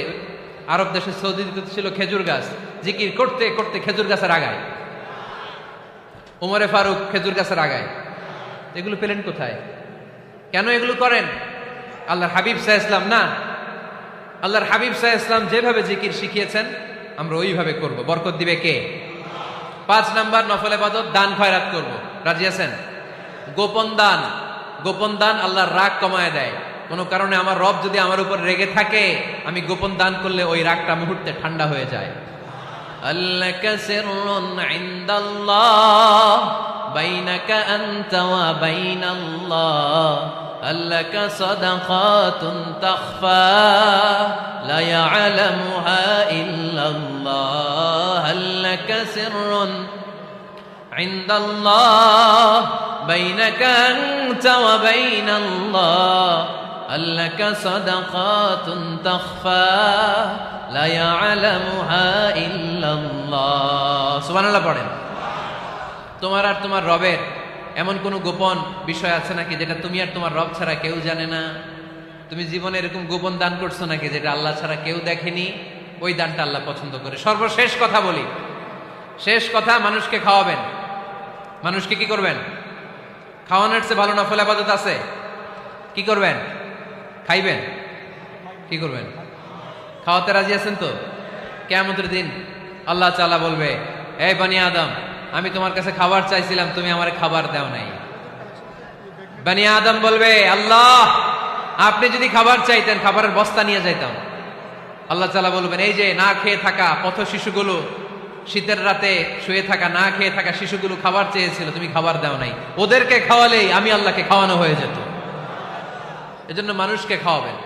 আরব দেশে সৌদিতে ছিল খেজুর গাছ, জিকির করতে করতে খেজুর গাছের আগায়, ওমরে ফারুক খেজুর গাছের আগায়, এগুলো পেলেন কোথায়? কেন এগুলো করেন? আল্লাহর হাবিব সাল্লাল্লাহু আলাইহি ওয়াসাল্লাম না, আল্লাহর হাবিব সাল্লাল্লাহু আলাইহি ওয়াসাল্লাম যেভাবে জিকির শিখিয়েছেন আমরা ওইভাবে করব। বরকত দিবে কে? 5 নাম্বার নফল ইবাদত, দান খয়রাত করব। রাজি আছেন? গোপন দান, গোপন দান আল্লাহর রাগ কমায় দেয়। কোনো কারণে আমার রব যদি আমার উপর রেগে থাকে, আমি গোপন দান করলে ওই রাগটা মুহূর্তে ঠান্ডা হয়ে যায়। আল্লাকা সিররুন ইনদাল্লাহ বাইনাকা আনতা ওয়া বাইনাল্লাহ, আল্লাকা সাদাকাতুন তাখফা লা ইয়ালামুহা ইল্লাল্লাহ, আল্লাকা সিররুন ইনদাল্লাহ বাইনাকা আনতা ওয়া বাইনাল্লাহ, আল্লাকা সাদাকাতুন তাখফা লা ইয়ালামুহা ইল্লাল্লাহ। সুবহানাল্লাহ পড়েন। তোমার আর তোমার রবের এমন কোন গোপন বিষয় আছে নাকি যেটা তুমি আর তোমার রব ছাড়া কেউ জানে না? তুমি জীবনে এরকম গোপন দান করছো নাকি যেটা আল্লাহ ছাড়া কেউ দেখেনি? ওই দানটা আল্লাহ পছন্দ করে। সর্বশেষ কথা বলি, শেষ কথা, মানুষকে খাওয়াবেন। মানুষকে কি করবেন? খাওয়ানোর চেয়ে ভালো নফল ইবাদত আছে? কি করবেন? খাইবেন। কি করবেন? খাওয়াতে রাজি আছেন তো? কিয়ামতের দিন আল্লাহ তাআলা বলবে, এই বনি আদম, আমি তোমার কাছে খাবার চাইছিলাম, তুমি আমারে খাবার দাও নাই। বনি আদম বলবে, আল্লাহ আপনি যদি খাবার চাইতেন খাবারের বস্তা নিয়ে যাইতাম। আল্লাহ তাআলা বলবেন, এই যে না খেয়ে থাকা পথ শিশুগুলো, শীতের রাতে শুয়ে থাকা না খেয়ে থাকা শিশুগুলো খাবার চেয়েছিল, তুমি খাবার দাও নাই, ওদেরকে খাওয়ালেই আমি আল্লাহকে খাওয়ানো হয়ে যেত। এজন্য মানুষকে খাওয়াবেন।